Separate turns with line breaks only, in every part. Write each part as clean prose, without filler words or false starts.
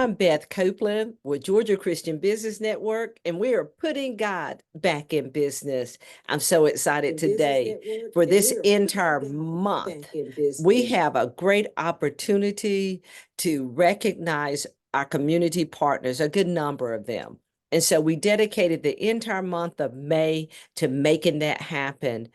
I'm Beth Copeland with Georgia Christian Business Network, and we are putting God back in business. I'm so excited today for this entire month. We have a great opportunity to recognize our community partners, a good number of them. And so we dedicated the entire month of May to making that happen.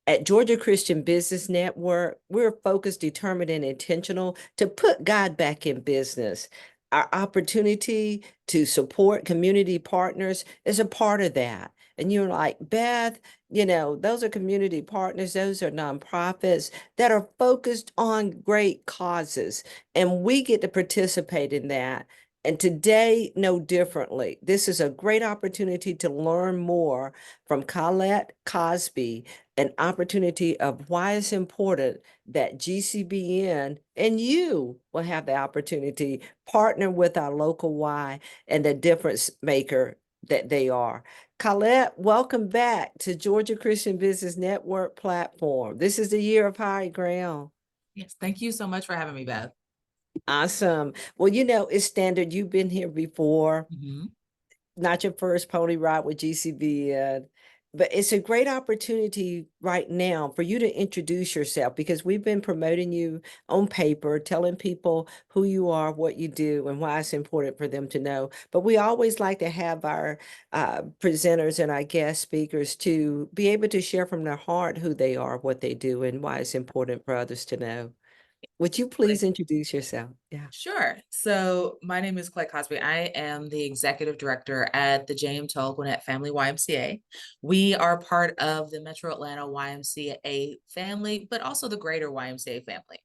At Georgia Christian Business Network, we're focused, determined, and intentional to put God back in business. Our opportunity to support community partners is a part of that. And you're like, Beth, those are community partners, those are nonprofits that are focused on great causes. And we get to participate in that. And today, no differently. This is a great opportunity to learn more from Collette Cosby, an opportunity of why it's important that GCBN and you will have the opportunity partner with our local Y and the difference maker that they are. Collette, welcome back to Georgia Christian Business Network platform. This is the year of high ground.
Yes, thank you so much for having me, Beth.
Awesome. Well, it's standard. You've been here before. Not your first pony ride with GCBN, but it's a great opportunity right now for you to introduce yourself, because we've been promoting you on paper, telling people who you are, what you do, and why it's important for them to know. But we always like to have our presenters and our guest speakers to be able to share from their heart who they are, what they do, and why it's important for others to know. Would you please introduce yourself?
Yeah. Sure. So my name is Collette Cosby. I am the executive director at the Tull-Gwinnett Family YMCA. We are part of the Metro Atlanta YMCA family, but also the greater YMCA family.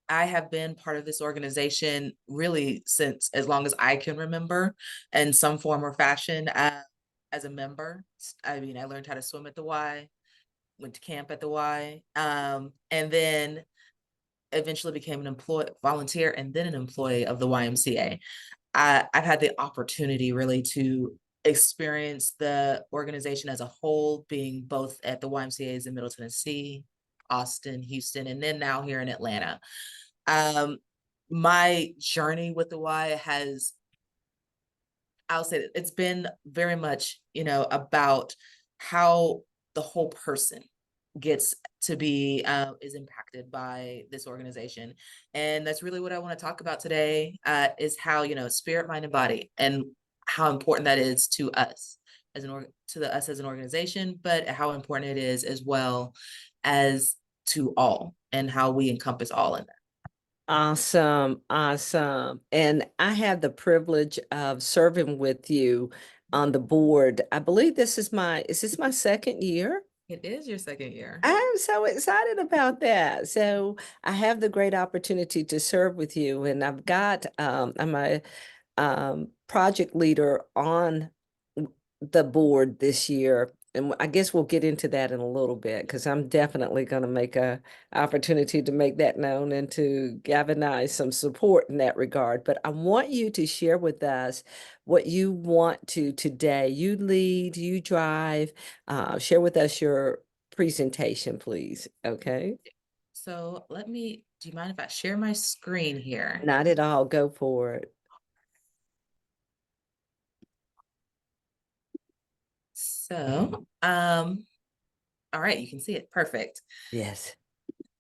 I have been part of this organization really since as long as I can remember, in some form or fashion, as a member. I mean, I learned how to swim at the Y, went to camp at the Y, and then eventually became an volunteer and then an employee of the YMCA. I've had the opportunity really to experience the organization as a whole, being both at the YMCA's in Middle Tennessee, Austin, Houston, and then now here in Atlanta. My journey with the Y has, I'll say, it's been very much, about how the whole person gets to be is impacted by this organization. And that's really what I want to talk about today, is how, spirit, mind, and body, and how important that is to us as us as an organization, but how important it is as well as to all, and how we encompass all in that.
Awesome. Awesome. And I have the privilege of serving with you on the board. I believe is this my second year?
It is your second year.
I'm so excited about that. So I have the great opportunity to serve with you, and I'm a project leader on the board this year. And I guess we'll get into that in a little bit, because I'm definitely going to make a opportunity to make that known and to galvanize some support in that regard. But I want you to share with us what you want to today. You lead, you drive, share with us your presentation, please. Okay.
So do you mind if I share my screen here?
Not at all. Go for it.
So, all right, you can see it. Perfect.
Yes.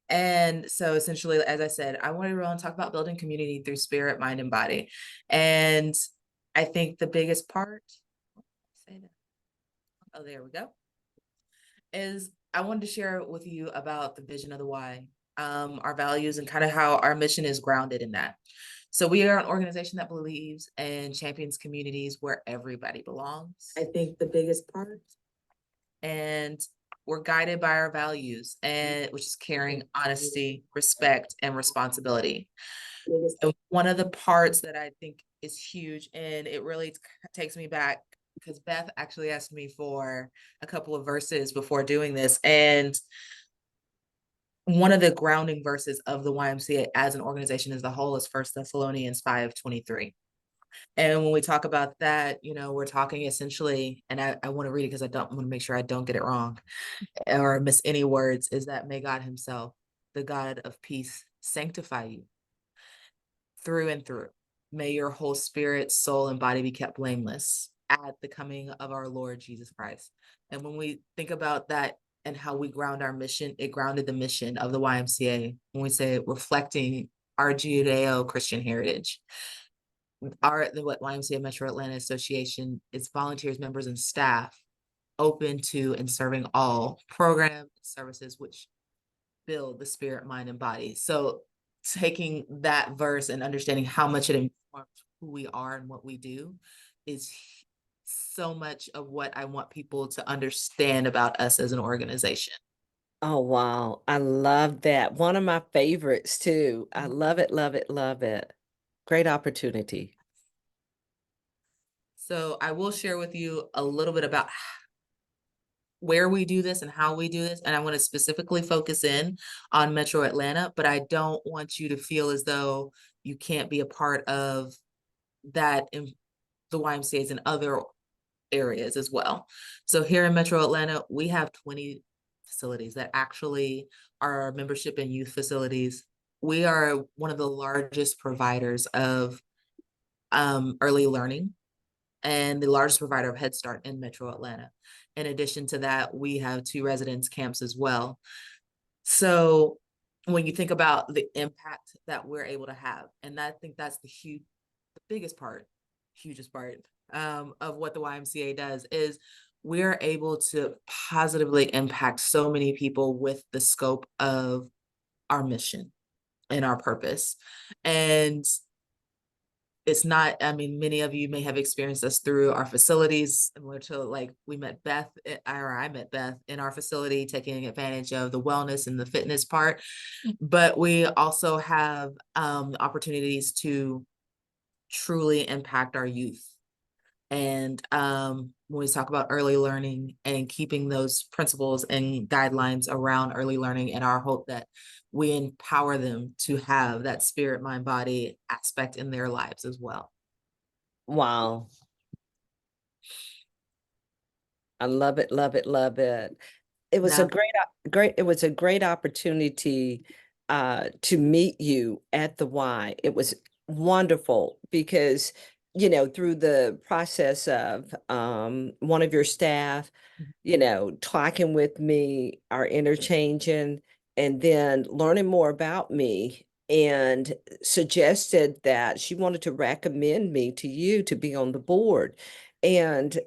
And so essentially, as I said, I wanted to talk about building community through spirit, mind, and body. And I think the biggest part, oh, there we go, is I wanted to share with you about the vision of the Y, our values, and kind of how our mission is grounded in that. So we are an organization that believes and champions communities where everybody belongs. I think the biggest part. And we're guided by our values, and which is caring, honesty, respect, and responsibility. And one of the parts that I think is huge, and it really takes me back, because Beth actually asked me for a couple of verses before doing this. And one of the grounding verses of the YMCA as an organization as a whole is 1 Thessalonians 5:23. And when we talk about that, we're talking essentially, and I want to read it because I don't want to make sure I don't get it wrong or miss any words, is that may God himself, the God of peace, sanctify you. through and through. May your whole spirit, soul, and body be kept blameless at the coming of our Lord Jesus Christ. And when we think about that and how we ground our mission, it grounded the mission of the YMCA when we say reflecting our Judeo-Christian heritage. The YMCA Metro Atlanta Association is volunteers, members, and staff open to and serving all programs, services which build the spirit, mind, and body. So taking that verse and understanding how much it informs who we are and what we do is so much of what I want people to understand about us as an organization.
Oh, wow. I love that. One of my favorites too. I love it, love it, love it. Great opportunity.
So I will share with you a little bit about where we do this and how we do this. And I want to specifically focus in on Metro Atlanta, but I don't want you to feel as though you can't be a part of that in the YMCA's in other areas as well. So here in Metro Atlanta, we have 20 facilities that actually are membership and youth facilities. We are one of the largest providers of early learning and the largest provider of Head Start in Metro Atlanta. In addition to that, we have 2 residence camps as well. So when you think about the impact that we're able to have, and I think that's the biggest part, hugest part of what the YMCA does is we're able to positively impact so many people with the scope of our mission and our purpose. And it's not, I mean, many of you may have experienced us through our facilities, similar to like we met Beth, or I met Beth in our facility, taking advantage of the wellness and the fitness part. But we also have opportunities to truly impact our youth. And when we talk about early learning and keeping those principles and guidelines around early learning, and our hope that we empower them to have that spirit, mind, body aspect in their lives as well.
Wow. I love it, love it, love it. It was a great opportunity to meet you at the Y. It was wonderful because, you know, through the process of one of your staff, you know, talking with me, our interchanging, and then learning more about me, and suggested that she wanted to recommend me to you to be on the board. And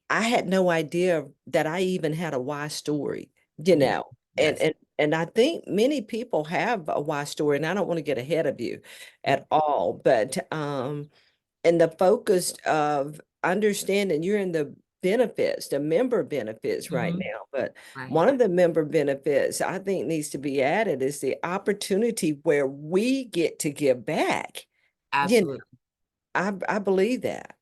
I had no idea that I even had a Y story, you know,
Yes.
and I think many people have a Y story, and I don't want to get ahead of you at all, but and the focus of understanding you're in the benefits, the member benefits right now, but
Right.
one of the member benefits I think needs to be added is the opportunity where we get to give back.
Absolutely.
I believe that.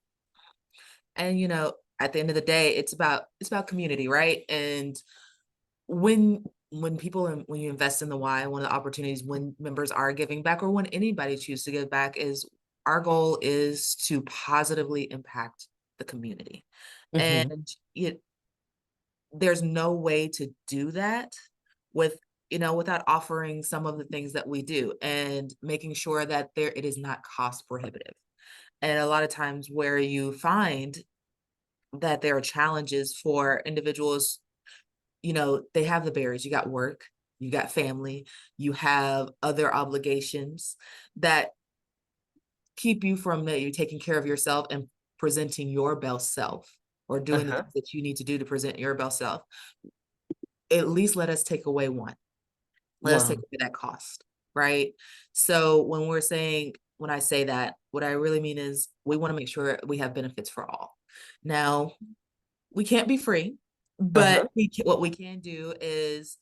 And you know, at the end of the day, it's about community, right? And when when you invest in the Y, one of the opportunities when members are giving back, or when anybody chooses to give back, is our goal is to positively impact the community.
Mhm.
And there's no way to do that with, you know, without offering some of the things that we do and making sure that it is not cost prohibitive. And a lot of times where you find that there are challenges for individuals, you know, they have the barriers. You got work, you got family, you have other obligations that keep you from you taking care of yourself and presenting your best self, or doing the
Uh-huh.
things that you need to do to present your best self. At least let us take away one. Let us take
Wow.
away that cost, right? So when I say that, what I really mean is we want to make sure we have benefits for all. Now, we can't be free,
Uh-huh.
but what we can do is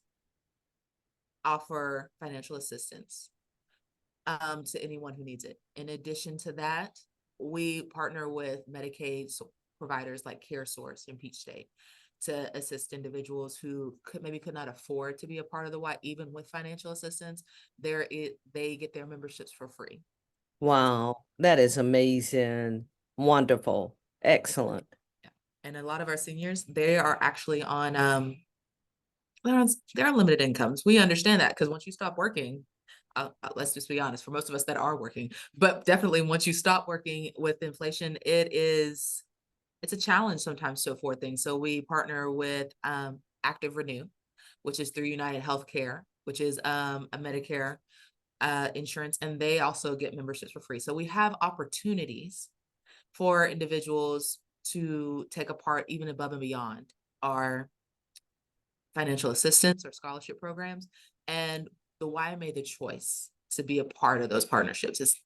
offer financial assistance to anyone who needs it. In addition to that, we partner with Medicaid providers like CareSource in Peach State to assist individuals who could not afford to be a part of the Y. Even with financial assistance, they get their memberships for free.
Wow. That is amazing. Wonderful. Excellent.
Yeah. And a lot of our seniors, they are actually on they're on limited incomes. We understand that because once you stop working, let's just be honest, for most of us that are working, but definitely once you stop working with inflation, it's a challenge sometimes to afford things. So we partner with Active Renew, which is through United Healthcare, which is a Medicare insurance, and they also get memberships for free. So we have opportunities for individuals to take a part even above and beyond our financial assistance or scholarship programs. And the why I made the choice to be a part of those partnerships is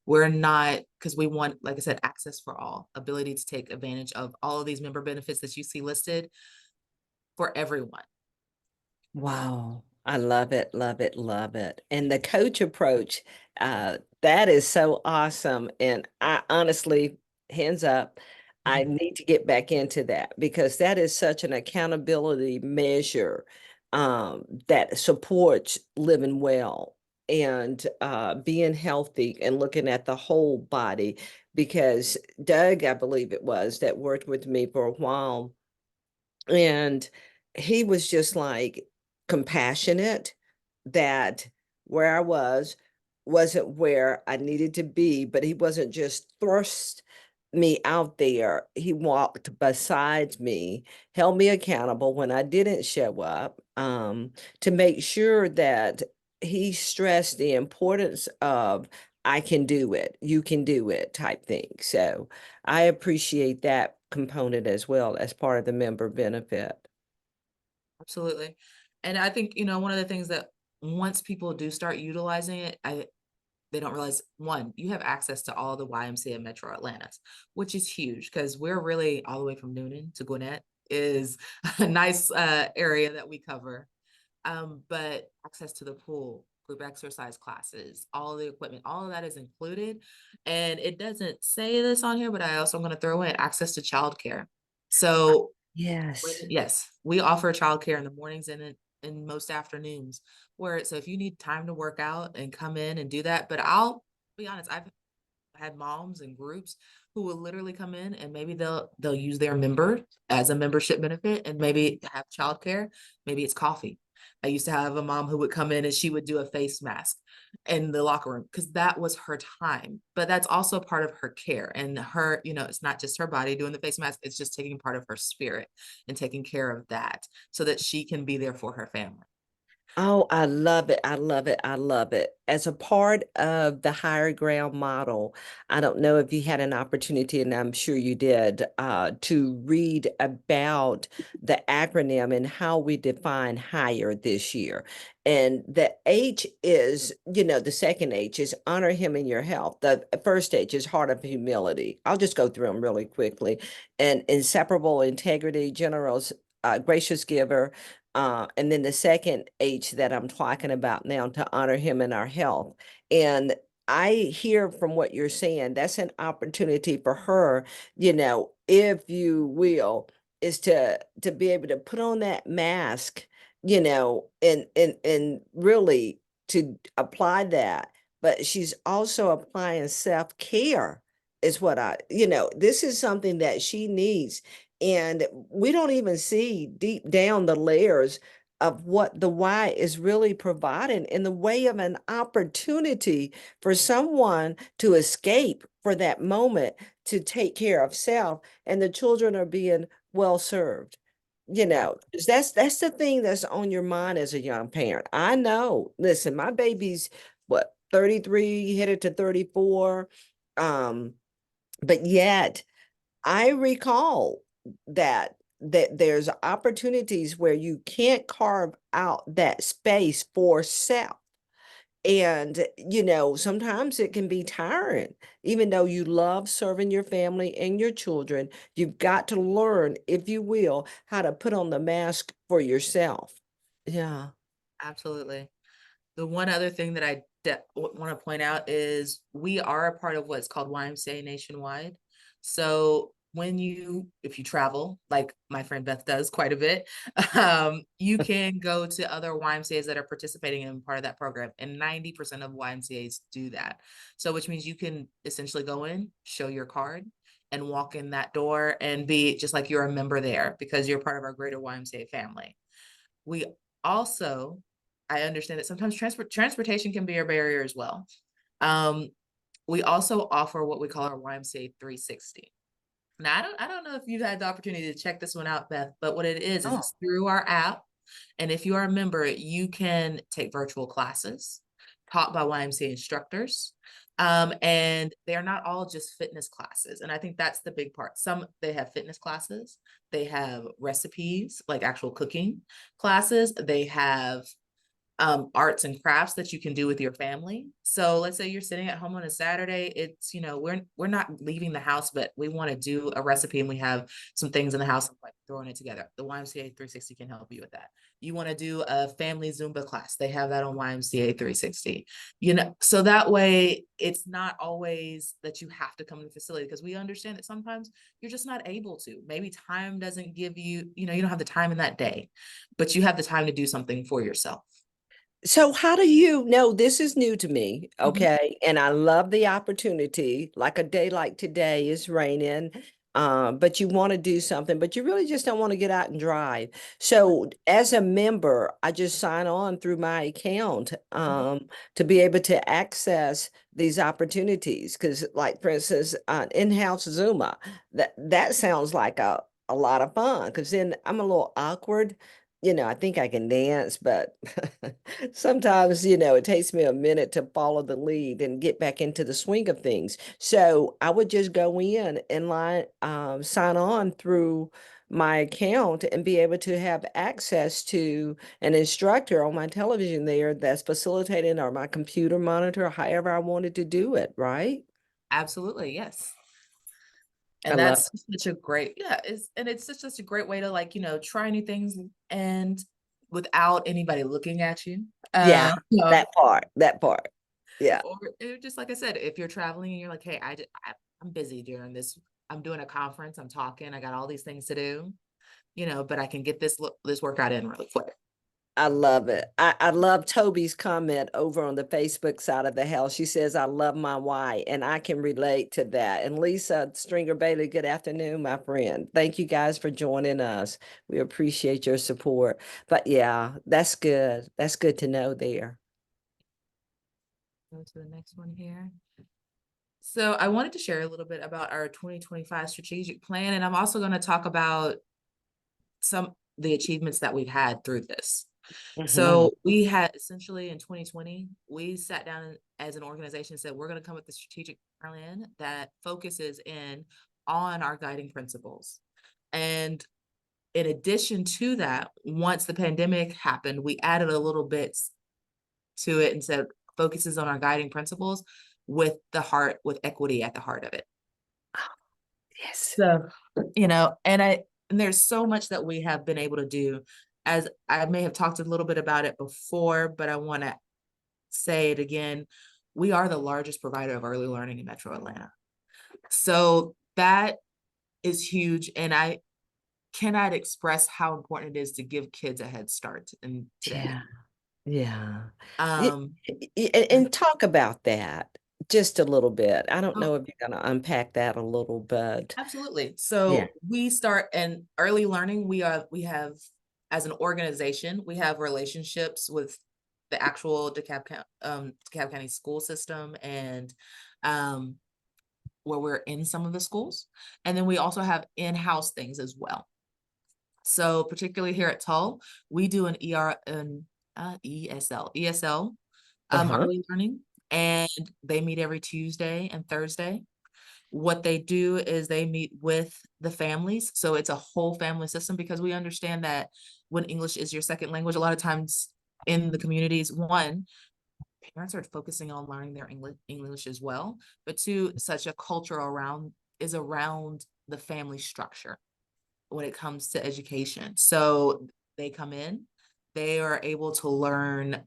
we're not, because we want, like I said, access for all, ability to take advantage of all of these member benefits that you see listed for everyone.
Wow. I love it, love it, love it. And the coach approach, that is so awesome. And I honestly, hands up, I need to get back into that because that is such an accountability measure that supports living well and being healthy and looking at the whole body. Because Doug, I believe it was, that worked with me for a while, and he was just like compassionate that where I was wasn't where I needed to be, but he wasn't just thrust me out there. He walked beside me, held me accountable when I didn't show up, to make sure that he stressed the importance of I can do it, you can do it type thing. So I appreciate that component as well as part of the member benefit.
Absolutely. And I think, one of the things that once people do start utilizing it, they don't realize, one, you have access to all the YMCA Metro Atlantas, which is huge because we're really all the way from Noonan to Gwinnett is a nice area that we cover. But access to the pool, group exercise classes, all the equipment, all of that is included. And it doesn't say this on here, but I also am going to throw in access to childcare. So
Yes.
yes, we offer childcare in the mornings and in most afternoons. So if you need time to work out and come in and do that, but I'll be honest, I've had moms and groups who will literally come in and maybe they'll use their member as a membership benefit and maybe have childcare. Maybe it's coffee. I used to have a mom who would come in and she would do a face mask in the locker room because that was her time. But that's also part of her care and her, it's not just her body doing the face mask, it's just taking part of her spirit and taking care of that so that she can be there for her family.
Oh, I love it. I love it. I love it. As a part of the higher ground model, I don't know if you had an opportunity, and I'm sure you did, to read about the acronym and how we define higher this year. And the H is, the second H is honor him in your health. The first H is heart of humility. I'll just go through them really quickly. And inseparable integrity, generous, gracious giver, and then the second H that I'm talking about now, to honor him in our health. And I hear from what you're saying, that's an opportunity for her, if you will, is to be able to put on that mask, and really to apply that. But she's also applying self-care is what this is something that she needs. And we don't even see deep down the layers of what the why is really providing in the way of an opportunity for someone to escape for that moment to take care of self, and the children are being well served. 'Cause that's the thing that's on your mind as a young parent. I know. Listen, my baby's what, 33, headed to 34. But yet I recall that there's opportunities where you can't carve out that space for self. And, sometimes it can be tiring, even though you love serving your family and your children. You've got to learn, if you will, how to put on the mask for yourself. Yeah.
Absolutely. The one other thing that I want to point out is we are a part of what's called YMCA Nationwide. So if you travel, like my friend Beth does quite a bit, you can go to other YMCAs that are participating in part of that program. And 90% of YMCAs do that. So which means you can essentially go in, show your card, and walk in that door and be just like you're a member there because you're part of our greater YMCA family. We also I understand that sometimes transportation can be a barrier as well. We also offer what we call our YMCA 360. Now, I don't know if you've had the opportunity to check this one out, Beth, but what it is
Oh,
it's through our app. And if you are a member, you can take virtual classes taught by YMCA instructors. And they are not all just fitness classes. And I think that's the big part. Some, they have fitness classes, they have recipes, like actual cooking classes, they have arts and crafts that you can do with your family. So let's say you're sitting at home on a Saturday, it's, we're not leaving the house, but we want to do a recipe and we have some things in the house, like throwing it together. The YMCA 360 can help you with that. You want to do a family Zumba class, they have that on YMCA 360. So that way it's not always that you have to come to the facility, because we understand that sometimes you're just not able to. Maybe time doesn't give you, you don't have the time in that day, but you have the time to do something for yourself.
so how do you know? This is new to me,
Mhm.
okay? And I love the opportunity. Like a day like today is raining, but you want to do something, but you really just don't want to get out and drive. So as a member, I just sign on through my account to be able to access these opportunities. Because, like for instance, in-house Zuma, that sounds like a lot of fun. Because then I'm a little awkward. I think I can dance, but sometimes, it takes me a minute to follow the lead and get back into the swing of things. So I would just go in and sign on through my account and be able to have access to an instructor on my television there that's facilitating, or my computer monitor, however I wanted to do it, right?
Absolutely, yes.
I
And
love,
that's such a great, yeah, it's such a great way to, like, try new things and without anybody looking at you.
yeah,
So,
that part. Yeah.
or just like I said, if you're traveling and you're like, hey, I'm busy during this, I'm doing a conference, I'm talking, I got all these things to do, but I can get this workout in really quick.
I love it. I love Toby's comment over on the Facebook side of the house. She says, I love my why, and I can relate to that. And Lisa Stringer Bailey, good afternoon, my friend. Thank you guys for joining us. We appreciate your support. But yeah, that's good. That's good to know there.
Go to the next one here. So I wanted to share a little bit about our 2025 strategic plan, and I'm also going to talk about the achievements that we've had through this.
Mhm.
So we had essentially in 2020, we sat down as an organization and said, we're going to come up with a strategic plan that focuses in on our guiding principles. And in addition to that, once the pandemic happened, we added a little bit to it and said focuses on our guiding principles with equity at the heart of it.
Yes.
So, and there's so much that we have been able to do. As I may have talked a little bit about it before, but I want to say it again. We are the largest provider of early learning in Metro Atlanta. So that is huge. And I cannot express how important it is to give kids a head start in today.
Yeah. Yeah. Y-
Um,
and talk about that just a little bit. I don't
oh,
know if you're going to unpack that a little, but
absolutely.
yeah.
So we start in early learning. We have, as an organization, we have relationships with the actual DeKalb County school system, and where we're in some of the schools. And then we also have in-house things as well. So particularly here at Tull, we do an ESL,
Uh-huh.
early learning, and they meet every Tuesday and Thursday. What they do is they meet with the families. So it's a whole family system, because we understand that when English is your second language, a lot of times in the communities, one, parents are focusing on learning their English as well, but two, such a culture around the family structure when it comes to education. So they come in, they are able to learn,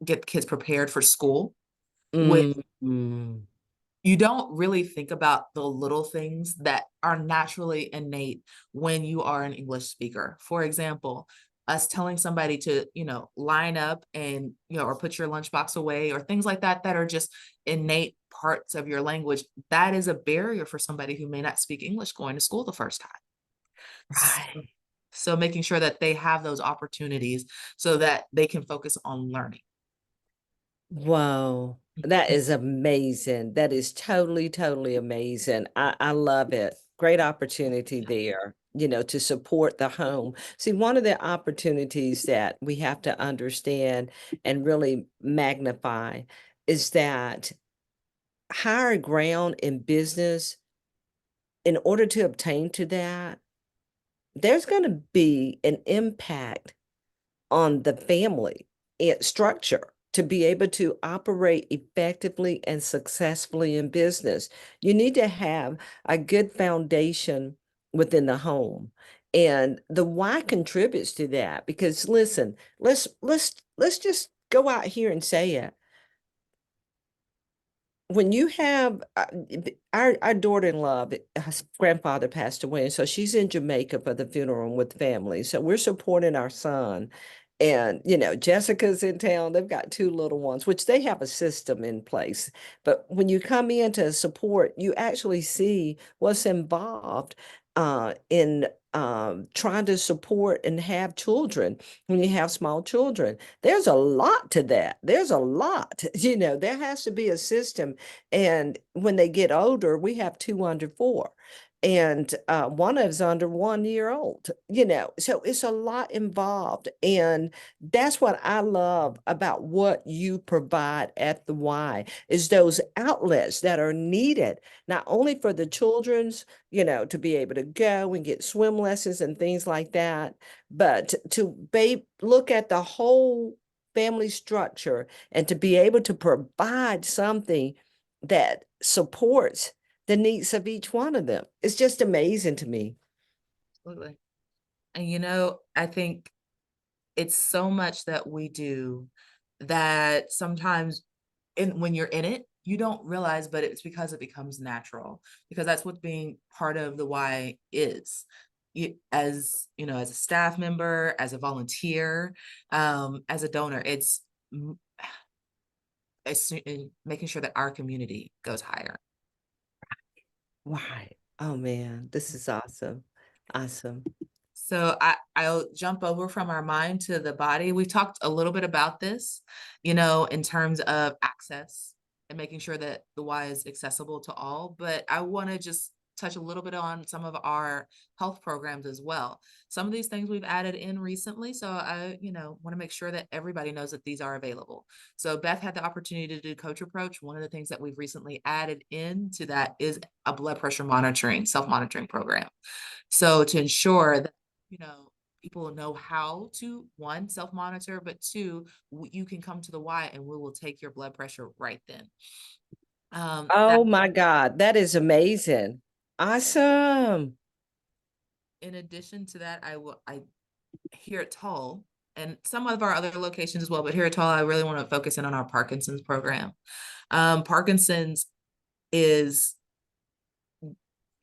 get kids prepared for school. With
Mm.
You don't really think about the little things that are naturally innate when you are an English speaker. For example, us telling somebody to, line up and, or put your lunchbox away, or things like that, that are just innate parts of your language. That is a barrier for somebody who may not speak English going to school the first time.
Right.
So making sure that they have those opportunities so that they can focus on learning.
Wow, that is amazing. That is totally, totally amazing. I love it. Great opportunity there, to support the home. See, one of the opportunities that we have to understand and really magnify is that higher ground in business, in order to obtain to that, there's going to be an impact on the family structure to be able to operate effectively and successfully in business. You need to have a good foundation within the home. And the why contributes to that because listen, let's just go out here and say it. When you have our daughter-in-law, her grandfather passed away, and so she's in Jamaica for the funeral with family. So we're supporting our son. And, Jessica's in town. They've got two little ones, which they have a system in place. But when you come in to support, you actually see what's involved in trying to support and have children when you have small children. There's a lot to that. There's a lot, there has to be a system. And when they get older, we have two under four. And one of us under 1 year old, so it's a lot involved. And that's what I love about what you provide at the Y is those outlets that are needed, not only for the children's, to be able to go and get swim lessons and things like that, but to look at the whole family structure and to be able to provide something that supports the needs of each one of them. It's just amazing to me.
Absolutely. And I think it's so much that we do that sometimes when you're in it, you don't realize, but it's because it becomes natural, because that's what being part of the Y is. As a staff member, as a volunteer, as a donor, it's making sure that our community goes higher.
Right. Oh man, this is awesome. Awesome.
So I'll jump over from our mind to the body. We talked a little bit about this, in terms of access and making sure that the Y is accessible to all. But I want to just touch a little bit on some of our health programs as well. Some of these things we've added in recently. So I, want to make sure that everybody knows that these are available. So Beth had the opportunity to do Coach Approach. One of the things that we've recently added into that is a blood pressure monitoring, self-monitoring program. So to ensure that, people know how to, one, self-monitor, but two, you can come to the Y and we will take your blood pressure right then.
Oh my God, that is amazing. Awesome.
In addition to that, I here at Tull and some of our other locations as well, but here at Tull, I really want to focus in on our Parkinson's program. Parkinson's it's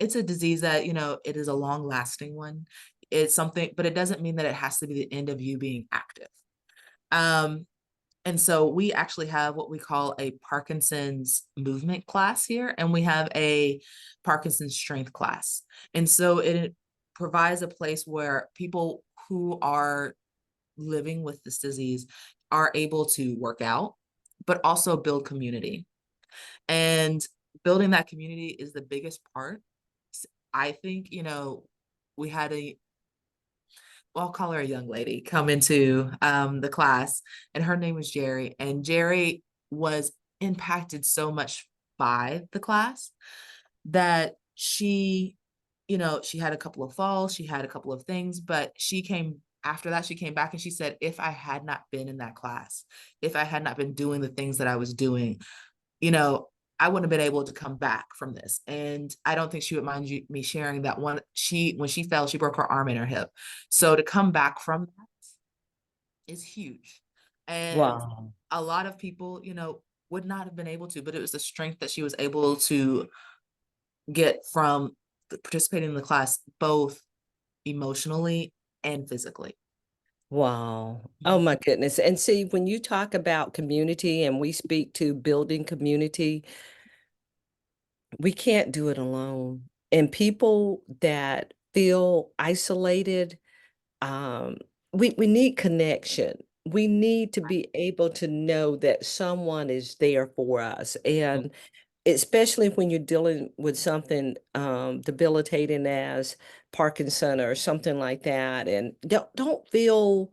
a disease that, it is a long lasting one. It's something, but it doesn't mean that it has to be the end of you being active. And so we actually have what we call a Parkinson's movement class here, and we have a Parkinson's strength class. And so it provides a place where people who are living with this disease are able to work out, but also build community. And building that community is the biggest part. I think, we had I'll call her a young lady, come into the class, and her name was Jerry. And Jerry was impacted so much by the class that she had a couple of falls, she had a couple of things, but after that, she came back and she said, if I had not been in that class, if I had not been doing the things that I was doing, I wouldn't have been able to come back from this. And I don't think she would mind me sharing that when she fell, she broke her arm and her hip. So to come back from that is huge. And
Wow.
a lot of people, would not have been able to, but it was the strength that she was able to get from participating in the class, both emotionally and physically.
Wow. Oh my goodness. And see, when you talk about community and we speak to building community, we can't do it alone. And people that feel isolated, um, we need connection. We need to be able to know that someone is there for us. And especially when you're dealing with something debilitating as Parkinson or something like that, and don't feel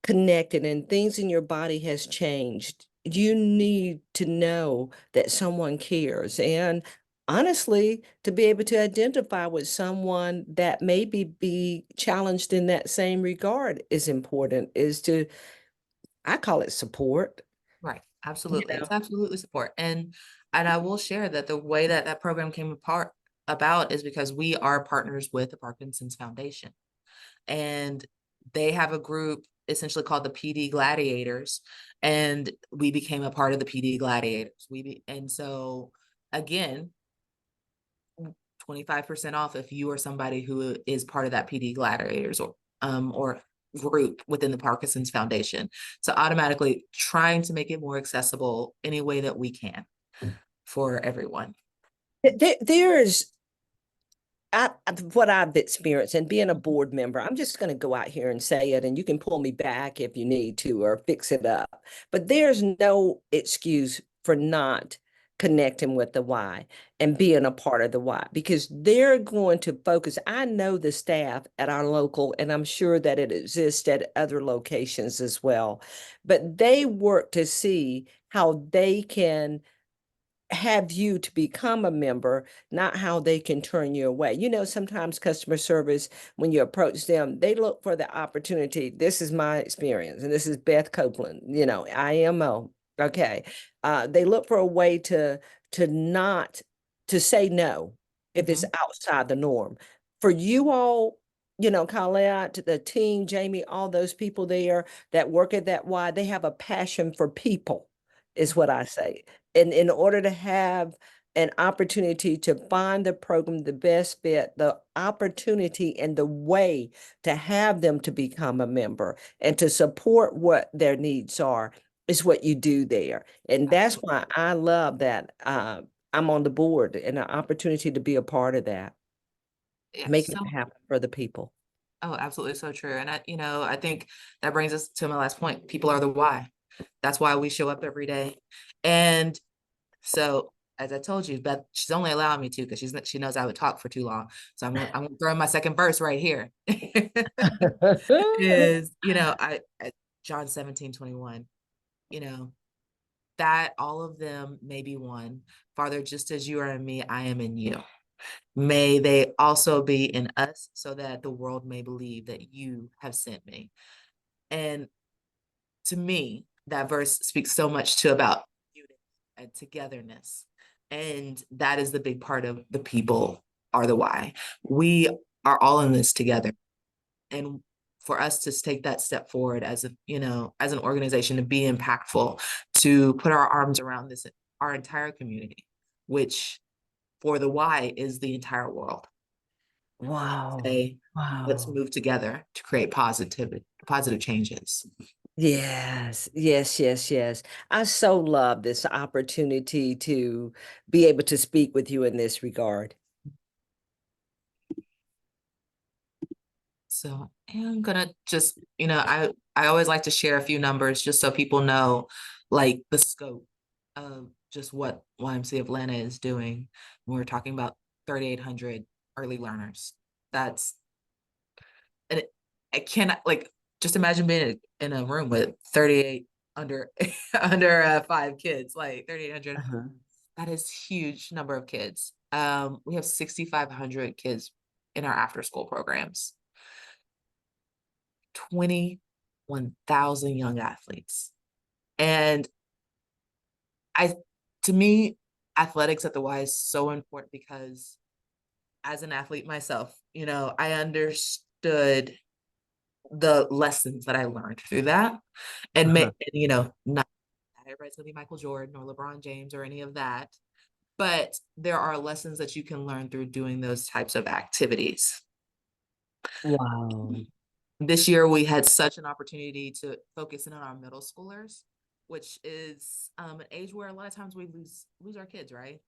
connected and things in your body has changed, you need to know that someone cares. And honestly, to be able to identify with someone that maybe be challenged in that same regard is important, is to, I call it support,
Right.
you
Absolutely.
know.
It's absolutely support. And I will share that the way that that program came about is because we are partners with the Parkinson's Foundation, and they have a group essentially called the PD Gladiators, and we became a part of the PD Gladiators. And so again, 25% off if you are somebody who is part of that PD Gladiators or group within the Parkinson's Foundation. So automatically trying to make it more accessible any way that we can for everyone.
There's what I've experienced and being a board member, I'm just going to go out here and say it, and you can pull me back if you need to or fix it up. But there's no excuse for not connecting with the Y and being a part of the Y, because they're going to focus. I know the staff at our local, and I'm sure that it exists at other locations as well, but they work to see how they can have you to become a member, not how they can turn you away. You know, sometimes customer service, when you approach them, they look for the opportunity. This is my experience, and this is Beth Copeland, you know, IMO. Okay. They look for a way to not to say no if it's outside the norm. For you all, you know, Collette, the team, Jamie, all those people there that work at that Y, they have a passion for people, is what I say. And in order to have an opportunity to find the program the best fit, the opportunity and the way to have them to become a member and to support what their needs are is what you do there. And that's why I love that I'm on the board and an opportunity to be a part of that,
Yes.
making it happen for the people.
Oh, absolutely. So true. And I think that brings us to my last point. People are the why. That's why we show up every day. And so, as I told you, Beth, she's only allowing me to because she knows I would talk for too long. So I'm gonna throw in my second verse right here. Is I John 17:21, you know, that all of them may be one. Father, just as you are in me, I am in you. May they also be in us so that the world may believe that you have sent me. And to me, that verse speaks so much to about unity and togetherness. And that is the big part of the people are the why. We are all in this together. And for us to take that step forward as as an organization to be impactful, to put our arms around this, our entire community, which for the why is the entire world.
Wow.
Say, let's
Wow.
move together to create positive changes.
Yes, yes, yes, yes. I so love this opportunity to be able to speak with you in this regard.
So I'm gonna just, I always like to share a few numbers just so people know like the scope of just what YMCA Atlanta is doing. We're talking about 3,800 early learners. That's and I cannot like just imagine being in a room with 38 under under 5 kids, like 3,800.
Uh-huh.
That is huge number of kids. We have 6,500 kids in our after school programs. 21,000 young athletes. And I, to me, athletics at the Y is so important because as an athlete myself, I understood the lessons that I learned through that. And,
Uh-huh.
not everybody's going to be Michael Jordan or LeBron James or any of that. But there are lessons that you can learn through doing those types of activities.
Wow.
This year we had such an opportunity to focus in on our middle schoolers, which is an age where a lot of times we lose our kids, right?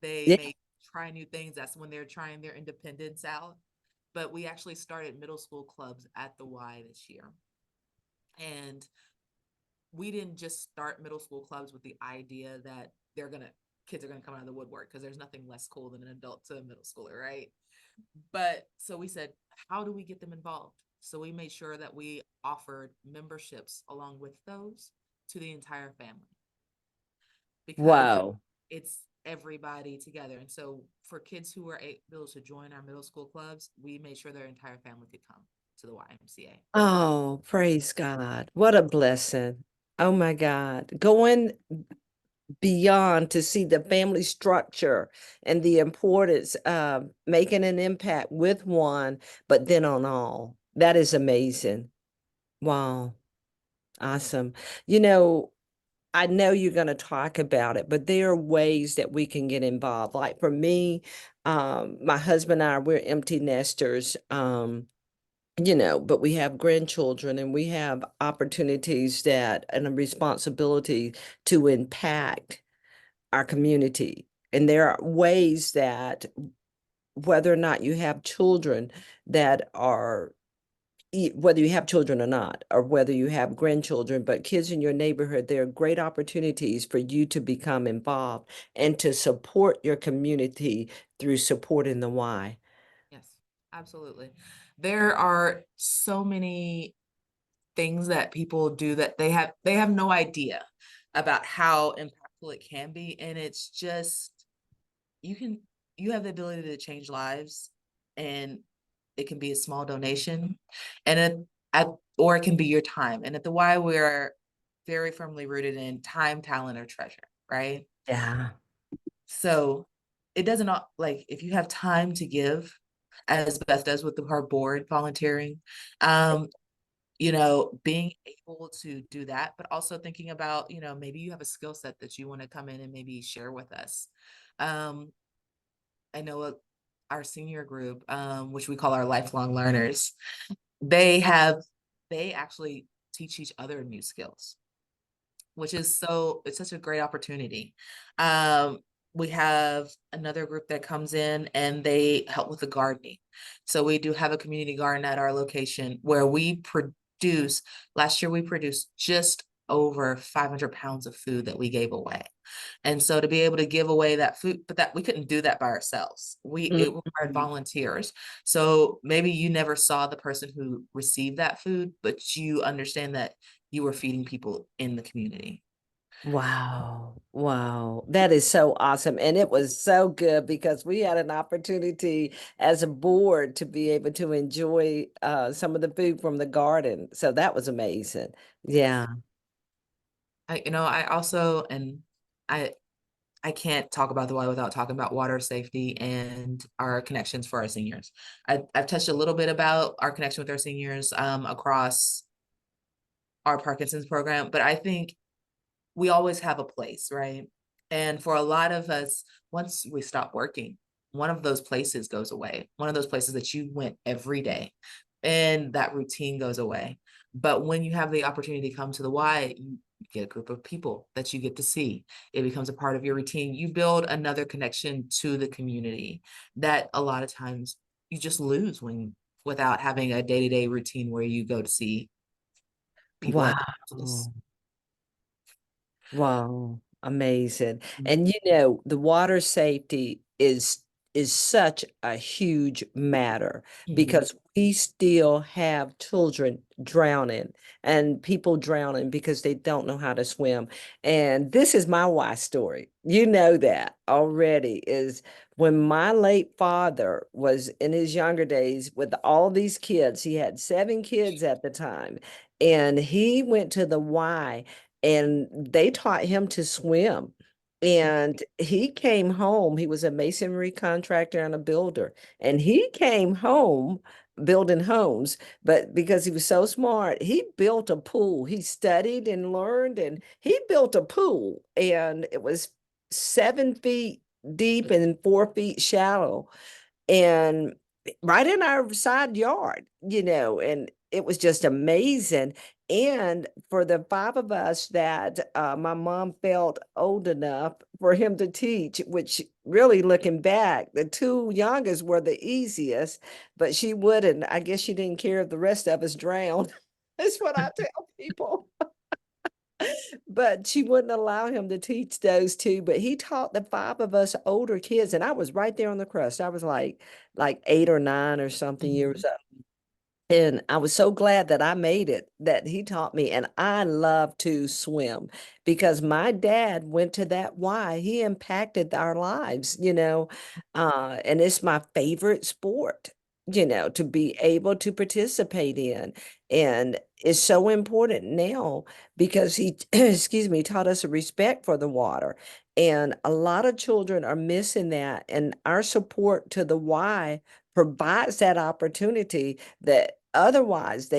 They
Yeah.
may try new things. That's when they're trying their independence out. but we actually started middle school clubs at the Y this year. And we didn't just start middle school clubs with the idea that kids are gonna come out of the woodwork, because there's nothing less cool than an adult to a middle schooler, right? But so we said, how do we get them involved? So we made sure that we offered memberships along with those to the entire family, because
Wow.
it's everybody together. And so for kids who were able to join our middle school clubs, we made sure their entire family could come to the YMCA.
Oh, praise God. What a blessing. Oh my God. Going beyond to see the family structure and the importance of making an impact with one, but then on all. That is amazing. Wow. Awesome. You know, I know you're going to talk about it, but there are ways that we can get involved. Like for me, my husband and I, we're empty nesters. But we have grandchildren and we have opportunities that and a responsibility to impact our community. And there are ways that whether or not you have children that are whether you have children or not, or whether you have grandchildren, but kids in your neighborhood, there are great opportunities for you to become involved and to support your community through supporting the Y.
Yes, absolutely. There are so many things that people do that they have no idea about how impactful it can be. And it's just, you have the ability to change lives, and it can be a small donation, and or it can be your time. And at the Y, we're very firmly rooted in time, talent, or treasure, right?
Yeah.
So it doesn't like, if you have time to give, as Beth does with her board volunteering, um, being able to do that, but also thinking about, maybe you have a skill set that you want to come in and maybe share with us. I know our senior group, which we call our lifelong learners, they actually teach each other new skills, which is it's such a great opportunity. We have another group that comes in and they help with the gardening. So we do have a community garden at our location where last year we produced just over 500 pounds of food that we gave away. And so to be able to give away that food, but that we couldn't do that by ourselves. It required
Mhm.
volunteers. So maybe you never saw the person who received that food, but you understand that you were feeding people in the community.
Wow. Wow. That is so awesome. And it was so good because we had an opportunity as a board to be able to enjoy some of the food from the garden. So that was amazing.
Yes.
Yeah.
I also, and I I can't talk about the Y without talking about water safety and our connections for our seniors. I've touched a little bit about our connection with our seniors across our Parkinson's program, but I think we always have a place, right? And for a lot of us, once we stop working, one of those places goes away. One of those places that you went every day, and that routine goes away. But when you have the opportunity to come to the Y, you get a group of people that you get to see. It becomes a part of your routine. You build another connection to the community that a lot of times you just lose without having a day-to-day routine where you go to see people
Wow.
at the office.
Wow, amazing. And the water safety is such a huge matter
Mhm.
because we still have children drowning and people drowning because they don't know how to swim. And this is my why story. You know that already is when my late father was in his younger days with all these kids. He had 7 kids at the time, and he went to the Y and they taught him to swim. And he came home. He was a masonry contractor and a builder. And he came home building homes. But because he was so smart, he built a pool. He studied and learned, and he built a pool. And it was 7 feet deep and 4 feet shallow, and right in our side yard, and it was just amazing. And for the five of us that my mom felt old enough for him to teach, which really looking back, the two youngest were the easiest, but she wouldn't. I guess she didn't care if the rest of us drowned. That's what I tell people. But she wouldn't allow him to teach those two. But he taught the five of us older kids, and I was right there on the crust. I was like 8 or 9 or something years old. And I was so glad that I made it, that he taught me. And I love to swim because my dad went to that Y. He impacted our lives, and it's my favorite sport, to be able to participate in. And it's so important now because he, excuse me, taught us a respect for the water. And a lot of children are missing that. And our support to the Y provides that opportunity that otherwise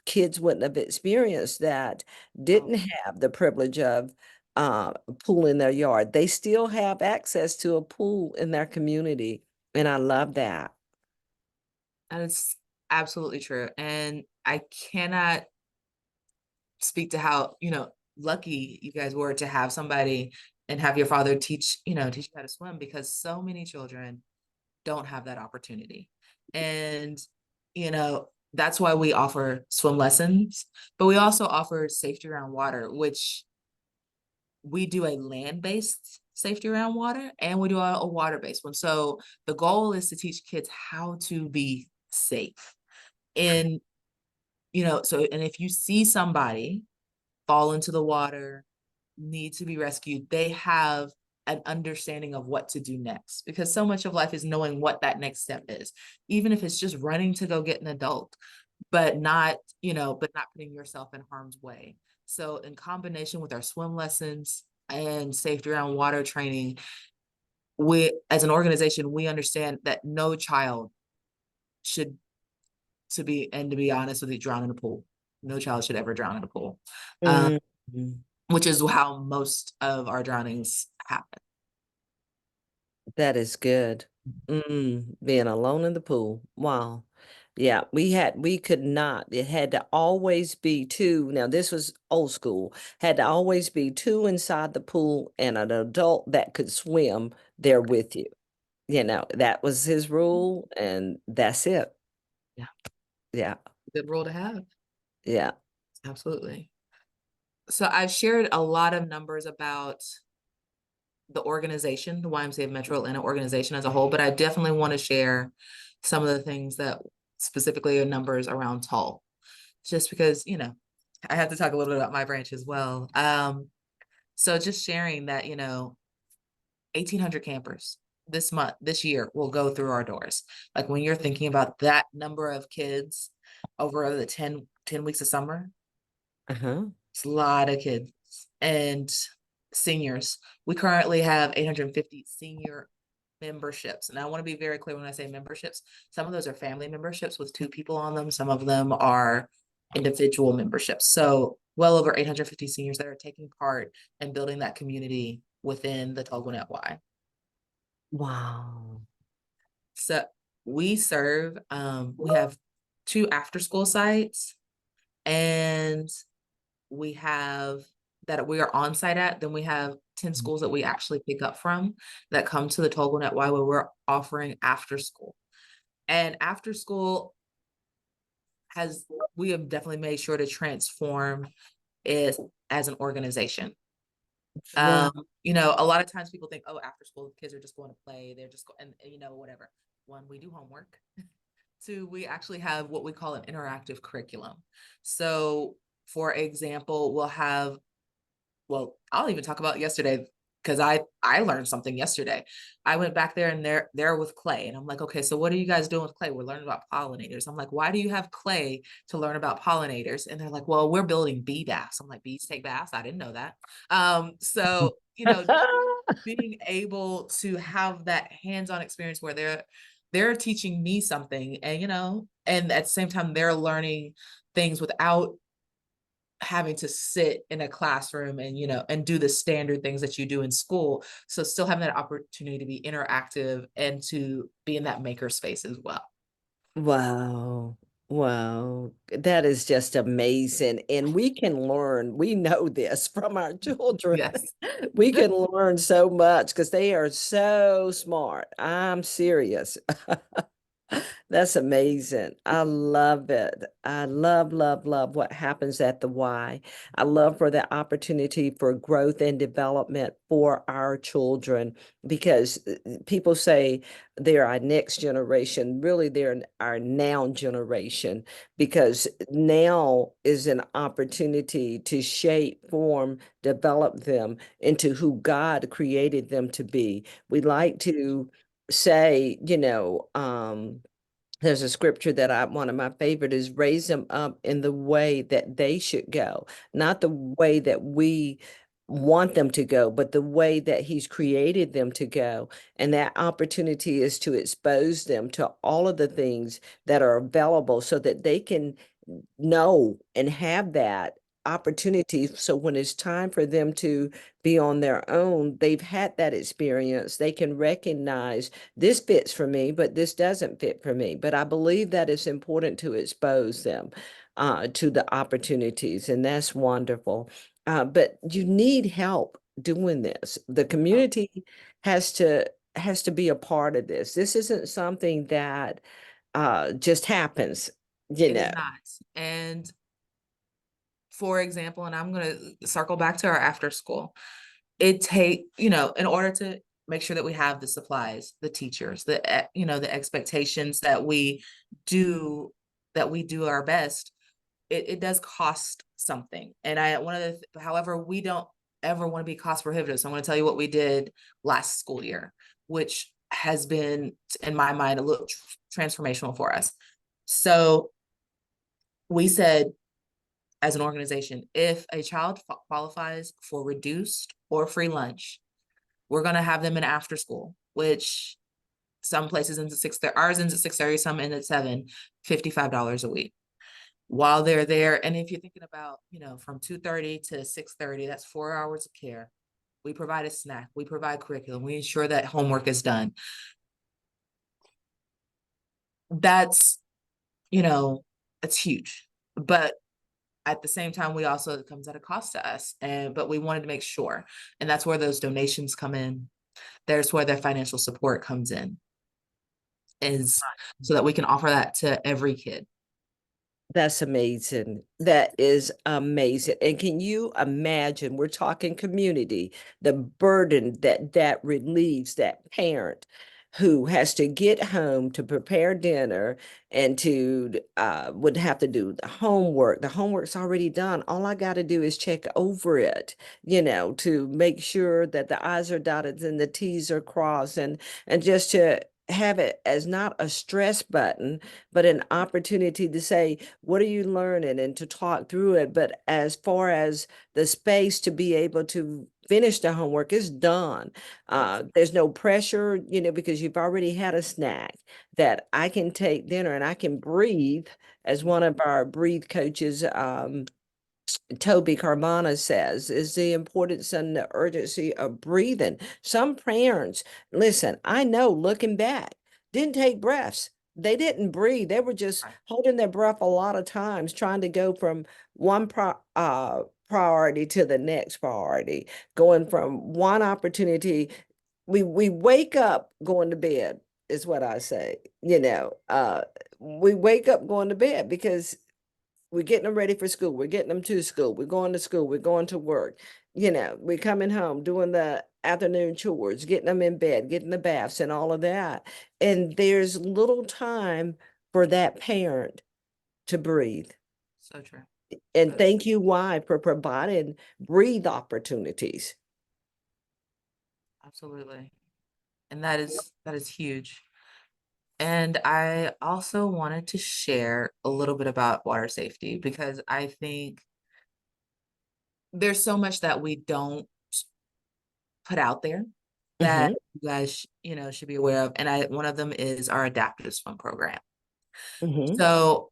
kids wouldn't have experienced, that didn't have the privilege of a pool in their yard. They still have access to a pool in their community. And I love that.
That is absolutely true. And I cannot speak to how, lucky you guys were to have somebody and have your father teach you how to swim, because so many children don't have that opportunity. And, that's why we offer swim lessons, but we also offer safety around water, which we do a land-based safety around water, and we do a water-based one. So the goal is to teach kids how to be safe. And, and if you see somebody fall into the water, need to be rescued, they have an understanding of what to do next, because so much of life is knowing what that next step is, even if it's just running to go get an adult, but not putting yourself in harm's way. So in combination with our swim lessons and safety around water training, we, as an organization, we understand that no child should, to be honest with you, drown in a pool. No child should ever drown in a pool.
Mhm.
Which is how most of our drownings happen.
That is good. Being alone in the pool. Wow. Yeah, we could not. It had to always be two. Now, this was old school. Had to always be two inside the pool and an adult that could swim there with you. That was his rule, and that's it.
Yeah.
Yeah.
Good rule to have.
Yeah.
Absolutely. So I've shared a lot of numbers about the organization, the YMCA Metro Atlanta organization as a whole, but I definitely want to share some of the things that specifically are numbers around Tull, just because, I have to talk a little bit about my branch as well. So just sharing that, 1,800 campers this year will go through our doors. Like when you're thinking about that number of kids over the 10 weeks of summer, it's a lot of kids and seniors. We currently have 850 senior memberships. And I want to be very clear when I say memberships. Some of those are family memberships with 2 people on them. Some of them are individual memberships. So well over 850 seniors that are taking part in building that community within the Tull-Gwinnett Y.
Wow.
So we have 2 after-school sites, and we have that we are on site at. Then we have 10 schools that we actually pick up from that come to the Tull-Gwinnett Y, where we're offering after school. And after school we have definitely made sure to transform it as an organization.
Wow.
A lot of times people think, oh, after school kids are just going to play, they're just going, and whatever. 1, we do homework. 2, we actually have what we call an interactive curriculum. So for example, I'll even talk about yesterday, because I learned something yesterday. I went back there and they're with clay, and I'm like, okay, so what are you guys doing with clay? We're learning about pollinators. I'm like, why do you have clay to learn about pollinators? And they're like, well, we're building bee baths. I'm like, bees take baths? I didn't know that. So being able to have that hands-on experience where they're teaching me something, and at the same time they're learning things without having to sit in a classroom and do the standard things that you do in school. So still having that opportunity to be interactive and to be in that maker space as well.
Wow. Wow, that is just amazing. And we can learn, we know this from our children.
Yes.
We can learn so much because they are so smart. I'm serious. That's amazing. I love it. I love, love, love what happens at the Y. I love for the opportunity for growth and development for our children because people say they're our next generation. Really, they're our now generation because now is an opportunity to shape, form, develop them into who God created them to be. We like to say, there's a scripture that one of my favorite is raise them up in the way that they should go, not the way that we want them to go, but the way that he's created them to go. And that opportunity is to expose them to all of the things that are available so that they can know and have that opportunity. So when it's time for them to be on their own, they've had that experience. They can recognize this fits for me, but this doesn't fit for me. But I believe that it's important to expose them to the opportunities, and that's wonderful. But you need help doing this. The
Oh,
community has to be a part of this. This isn't something that just happens, you
it is
know.
not. And for example, and I'm going to circle back to our after school. It take, in order to make sure that we have the supplies, the teachers, the expectations do, that we do our best, it does cost something. And however, we don't ever want to be cost prohibitive. So I'm going to tell you what we did last school year, which has been, in my mind, a little transformational for us. So we said, as an organization, if a child qualifies for reduced or free lunch, we're going to have them in after school, which some places ends at 6:30, ours ends at 6:30, some end at 7, $55 a week. While they're there, and if you're thinking about, from 2:30 to 6:30, that's 4 hours of care. We provide a snack, we provide curriculum, we ensure that homework is done. That's, that's huge. But at the same time, it comes at a cost to us. But we wanted to make sure, and that's where those donations come in. There's where their financial support comes in, is so that we can offer that to every kid.
That's amazing. That is amazing. And can you imagine, we're talking community, the burden that that relieves that parent who has to get home to prepare dinner and to would have to do the homework. The homework's already done. All I got to do is check over it, to make sure that the I's are dotted and the T's are crossed and just to have it as not a stress button, but an opportunity to say, what are you learning, and to talk through it. But as far as the space to be able to finish the homework is done. There's no pressure, because you've already had a snack that I can take dinner and I can breathe, as one of our breathe coaches, Toby Carvana says, is the importance and the urgency of breathing. Some parents, listen, I know looking back, didn't take breaths. They didn't breathe. They were just holding their breath a lot of times, trying to go from one priority to the next priority, going from one opportunity. We wake up going to bed, is what I say. We wake up going to bed because we're getting them ready for school. We're getting them to school. We're going to school. We're going to work. We're coming home, doing the afternoon chores, getting them in bed, getting the baths and all of that. And there's little time for that parent to breathe.
So true.
And thank you, Y, for providing breathe opportunities.
Absolutely. And that is huge. And I also wanted to share a little bit about water safety, because I think there's so much that we don't put out there that
Hmm.
you guys, should be aware of. And one of them is our adaptive swim program.
Hmm.
So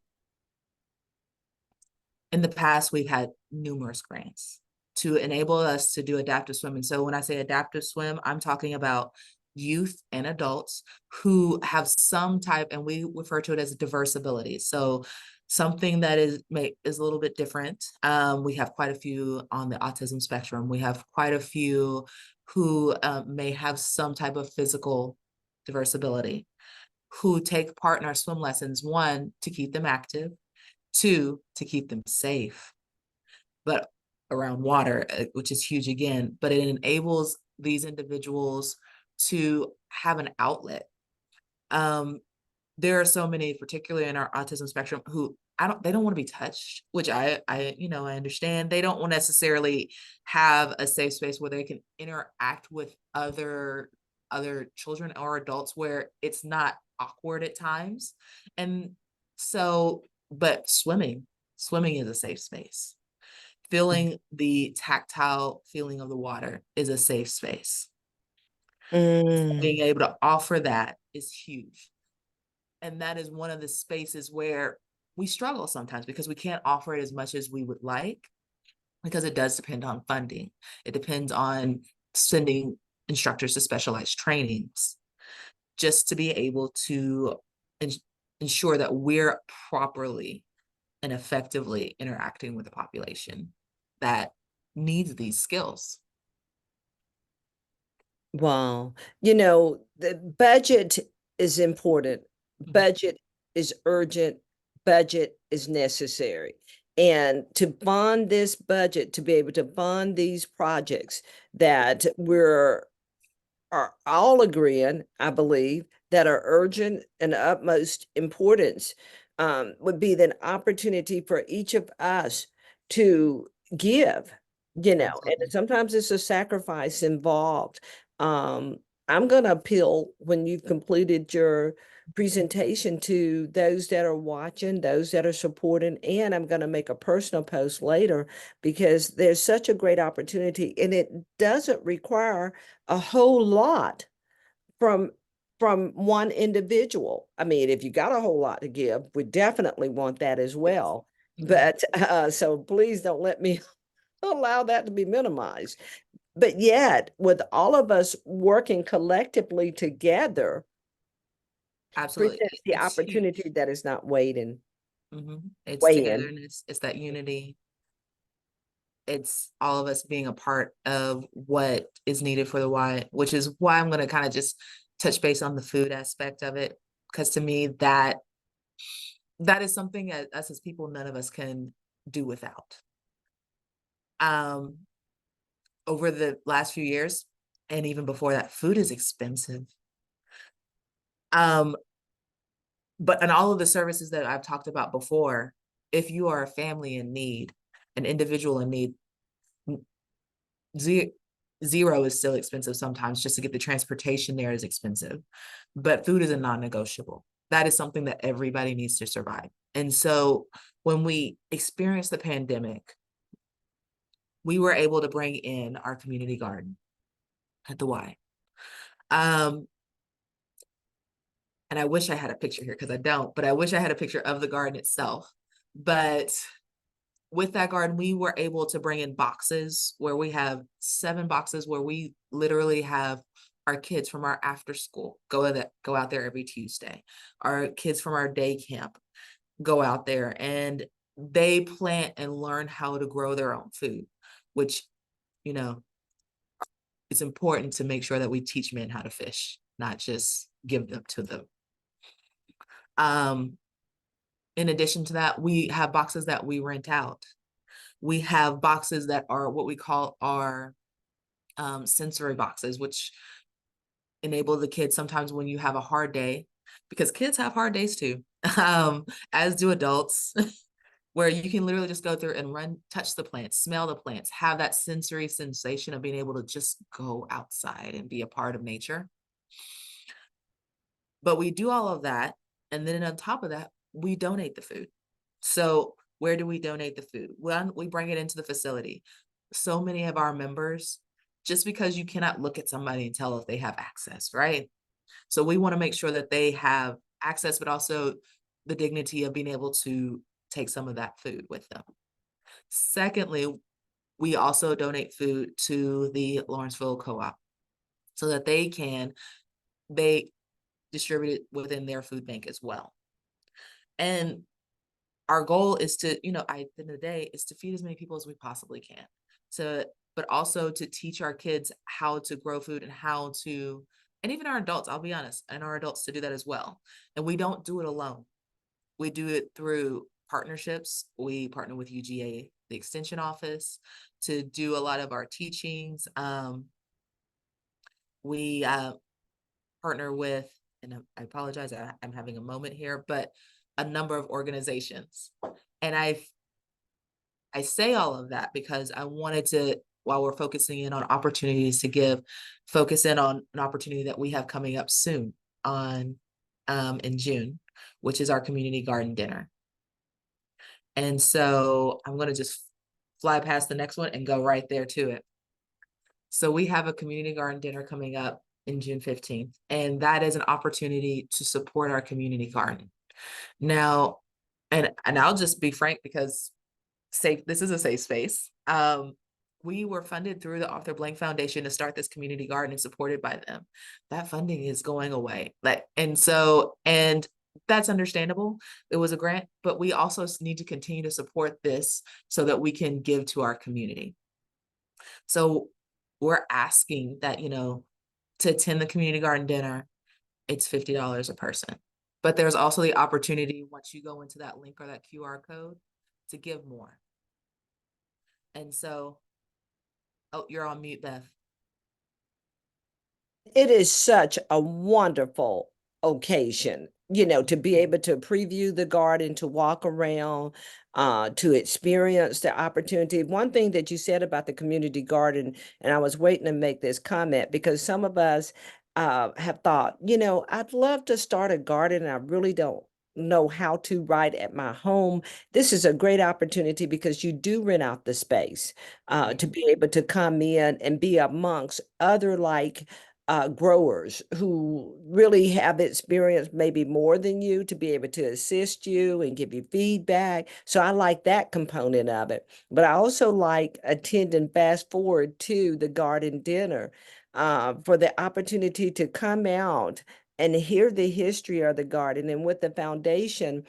in the past, we've had numerous grants to enable us to do adaptive swim. And so when I say adaptive swim, I'm talking about youth and adults who have some type, and we refer to it as diverse abilities. So something that is a little bit different. We have quite a few on the autism spectrum. We have quite a few who may have some type of physical diverse ability, who take part in our swim lessons, one, to keep them active, two, to keep them safe, but around water, which is huge again, but it enables these individuals to have an outlet. There are so many, particularly in our autism spectrum, who they don't want to be touched, which I understand. They don't want necessarily have a safe space where they can interact with other children or adults where it's not awkward at times. And so, but swimming is a safe space. Feeling the tactile feeling of the water is a safe space. Being able to offer that is huge. And that is one of the spaces where we struggle sometimes because we can't offer it as much as we would like, because it does depend on funding. It depends on sending instructors to specialized trainings just to be able to ensure that we're properly and effectively interacting with the population that needs these skills.
Wow. The budget is important. Budget is urgent. Budget is necessary. And to bond this budget, to be able to bond these projects that are all agreeing, I believe, that are urgent and utmost importance, would be an opportunity for each of us to give, and sometimes it's a sacrifice involved. I'm going to appeal, when you've completed your presentation, to those that are watching, those that are supporting, and I'm going to make a personal post later, because there's such a great opportunity, and it doesn't require a whole lot from one individual. I mean, if you got a whole lot to give, we definitely want that as well. But so please don't let me allow that to be minimized. But yet, with all of us working collectively together,
absolutely,
presents the opportunity huge. That is not waiting.
It's togetherness, it's that unity. It's all of us being a part of what is needed for the Y, which is why I'm going to kind of just touch base on the food aspect of it, because to me that is something us as people, none of us can do without. Over the last few years, and even before that, food is expensive. But in all of the services that I've talked about before, if you are a family in need, an individual in need, zero is still expensive sometimes. Just to get the transportation there is expensive, but food is a non-negotiable. That is something that everybody needs to survive. And so when we experienced the pandemic, we were able to bring in our community garden at the Y. And I wish I had a picture here, because I don't, but I wish I had a picture of the garden itself. But with that garden, we were able to bring in boxes where we have 7 boxes where we literally have our kids from our after school go out there every Tuesday. Our kids from our day camp go out there and they plant and learn how to grow their own food, which, it's important to make sure that we teach men how to fish, not just give them to them. In addition to that, we have boxes that we rent out. We have boxes that are what we call our sensory boxes, which enable the kids sometimes when you have a hard day, because kids have hard days too, as do adults, where you can literally just go through and touch the plants, smell the plants, have that sensory sensation of being able to just go outside and be a part of nature. But we do all of that. And then on top of that, we donate the food. So where do we donate the food? Well, we bring it into the facility. So many of our members, just because you cannot look at somebody and tell if they have access, right? So we want to make sure that they have access, but also the dignity of being able to take some of that food with them. Secondly, we also donate food to the Lawrenceville Co-op so that they can they distribute it within their food bank as well. And our goal is to, at the end of the day, is to feed as many people as we possibly can. But also to teach our kids how to grow food and and even our adults, I'll be honest, and our adults to do that as well. And we don't do it alone. We do it through partnerships. We partner with UGA, the extension office, to do a lot of our teachings. We partner with, and I apologize, I'm having a moment here, but a number of organizations. And I say all of that because I wanted to, while we're focusing in on opportunities to give, focus in on an opportunity that we have coming up soon in June, which is our community garden dinner. And so I'm going to just fly past the next one and go right there to it. So we have a community garden dinner coming up in June 15th, and that is an opportunity to support our community garden. Now, and I'll just be frank because this is a safe space. We were funded through the Arthur Blank Foundation to start this community garden and supported by them. That funding is going away. And that's understandable. It was a grant, but we also need to continue to support this so that we can give to our community. So we're asking that, to attend the community garden dinner, it's $50 a person. But there's also the opportunity, once you go into that link or that QR code, to give more. And so, oh, you're on mute, Beth.
It is such a wonderful occasion, to be able to preview the garden, to walk around, to experience the opportunity. One thing that you said about the community garden, and I was waiting to make this comment because some of us have thought, I'd love to start a garden and I really don't know how to right at my home. This is a great opportunity because you do rent out the space to be able to come in and be amongst other growers who really have experience maybe more than you to be able to assist you and give you feedback. So I like that component of it. But I also like attending fast forward to the garden dinner for the opportunity to come out and hear the history of the garden. And with the foundation,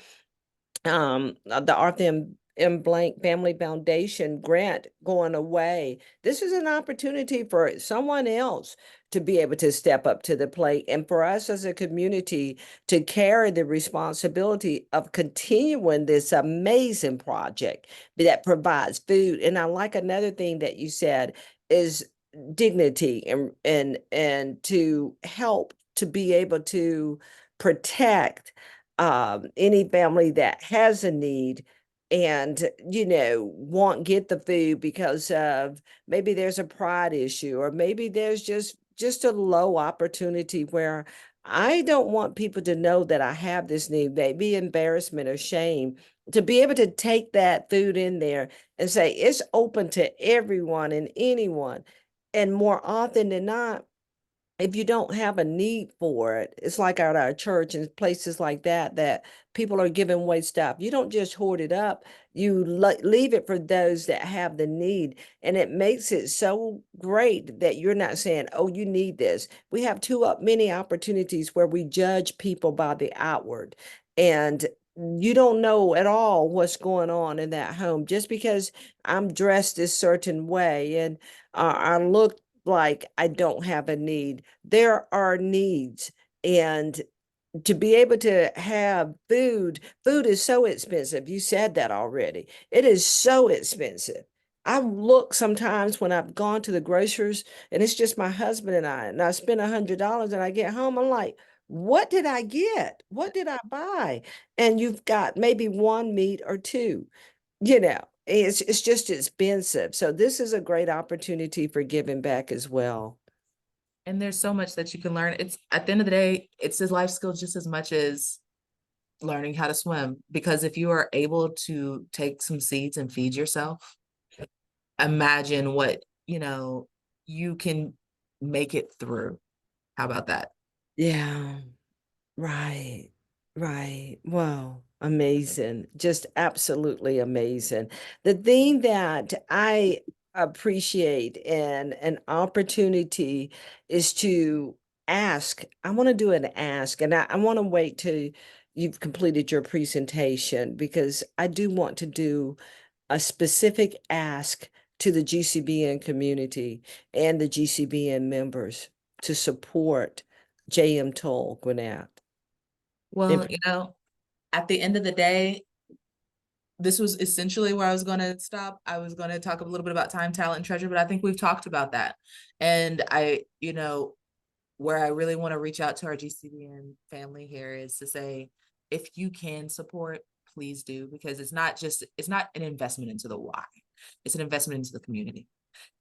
the Arthur M. Blank Family Foundation grant going away, this is an opportunity for someone else to be able to step up to the plate and for us as a community to carry the responsibility of continuing this amazing project that provides food. And I like another thing that you said is dignity and to help to be able to protect any family that has a need and won't get the food because of maybe there's a pride issue or maybe there's just a low opportunity where I don't want people to know that I have this need, maybe embarrassment or shame, to be able to take that food in there and say it's open to everyone and anyone. And more often than not, if you don't have a need for it, it's like at our church and places like that, that people are giving away stuff. You don't just hoard it up. You leave it for those that have the need. And it makes it so great that you're not saying, oh, you need this. We have too many opportunities where we judge people by the outward. And you don't know at all what's going on in that home just because I'm dressed a certain way and I look like I don't have a need. There are needs. And to be able to have food is so expensive. You said that already. It is so expensive. I look sometimes when I've gone to the grocers and it's just my husband and I spend $100 and I get home, I'm like, what did I get? What did I buy? And you've got maybe one meat or two, it's just expensive. So this is a great opportunity for giving back as well.
And there's so much that you can learn. It's at the end of the day, it's a life skill just as much as learning how to swim. Because if you are able to take some seeds and feed yourself, imagine what, you can make it through. How about that?
Yeah, right, right. Wow, amazing. Just absolutely amazing. The thing that I appreciate and an opportunity is to ask. I want to do an ask, and I want to wait till you've completed your presentation because I do want to do a specific ask to the GCBN community and the GCBN members to support JM Tull-Gwinnett.
Well, at the end of the day, this was essentially where I was going to stop. I was going to talk a little bit about time, talent, and treasure, but I think we've talked about that. And where I really want to reach out to our GCBN family here is to say, if you can support, please do, because it's not an investment into the why, it's an investment into the community.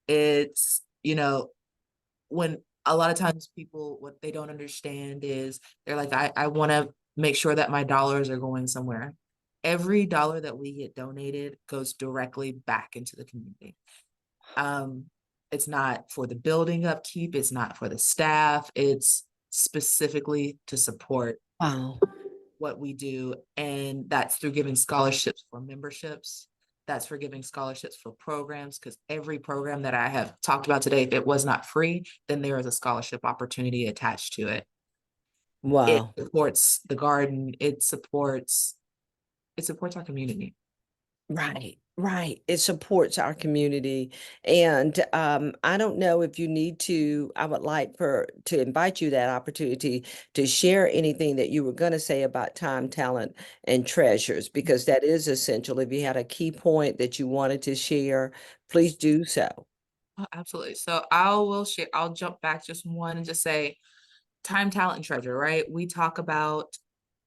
It's, when a lot of times people, what they don't understand is they're like, I want to make sure that my dollars are going somewhere. Every dollar that we get donated goes directly back into the community. It's not for the building upkeep. It's not for the staff. It's specifically to support what we do. And that's through giving scholarships for memberships. That's for giving scholarships for programs, because every program that I have talked about today, if it was not free, then there is a scholarship opportunity attached to it.
Wow.
It supports the garden. It supports our community.
Right. It supports our community. And I don't know if you need to, I would like to invite you that opportunity to share anything that you were going to say about time, talent, and treasures, because that is essential. If you had a key point that you wanted to share, please do so.
Oh, absolutely. So I'll jump back just one and just say time, talent, and treasure, right? We talk about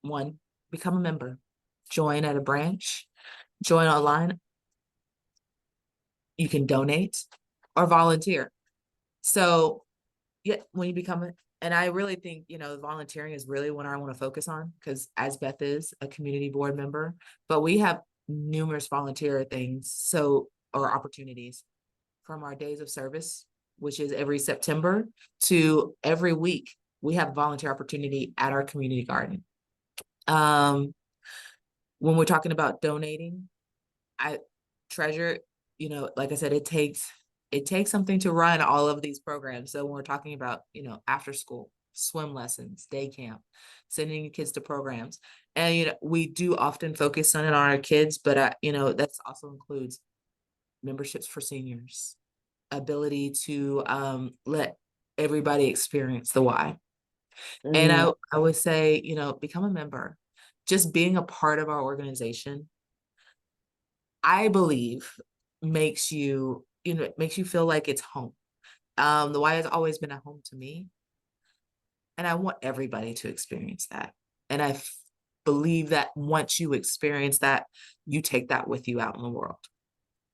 one, become a member, join at a branch, join online. You can donate or volunteer. So yeah, when you become and I really think, volunteering is really what I want to focus on, because as Beth is a community board member, but we have numerous volunteer things, or opportunities, from our days of service, which is every September, to every week. We have volunteer opportunity at our community garden. When we're talking about donating, treasure, like I said, it takes something to run all of these programs. So when we're talking about, after school, swim lessons, day camp, sending kids to programs, and, we do often focus on our kids, but, that's also includes memberships for seniors, ability to let everybody experience the why. And I would say, become a member. Just being a part of our organization, I believe, makes you feel like it's home. The Y has always been a home to me, and I want everybody to experience that. And I believe that once you experience that, you take that with you out in the world.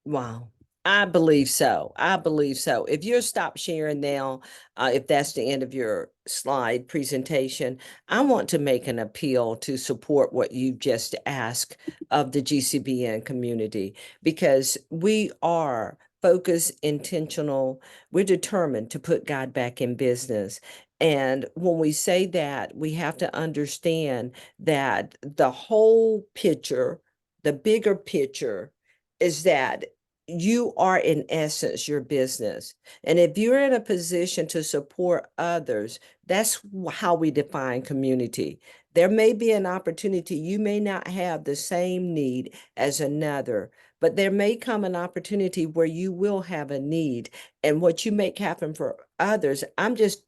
Wow. I believe so. If you'll stop sharing now, if that's the end of your slide presentation, I want to make an appeal to support what you've just asked of the GCBN community, because we are focused, intentional. We're determined to put God back in business. And when we say that, we have to understand that the whole picture, the bigger picture, is that you are, in essence, your business. And if you're in a position to support others, that's how we define community. There may be an opportunity. You may not have the same need as another, but there may come an opportunity where you will have a need. And what you make happen for others, I'm just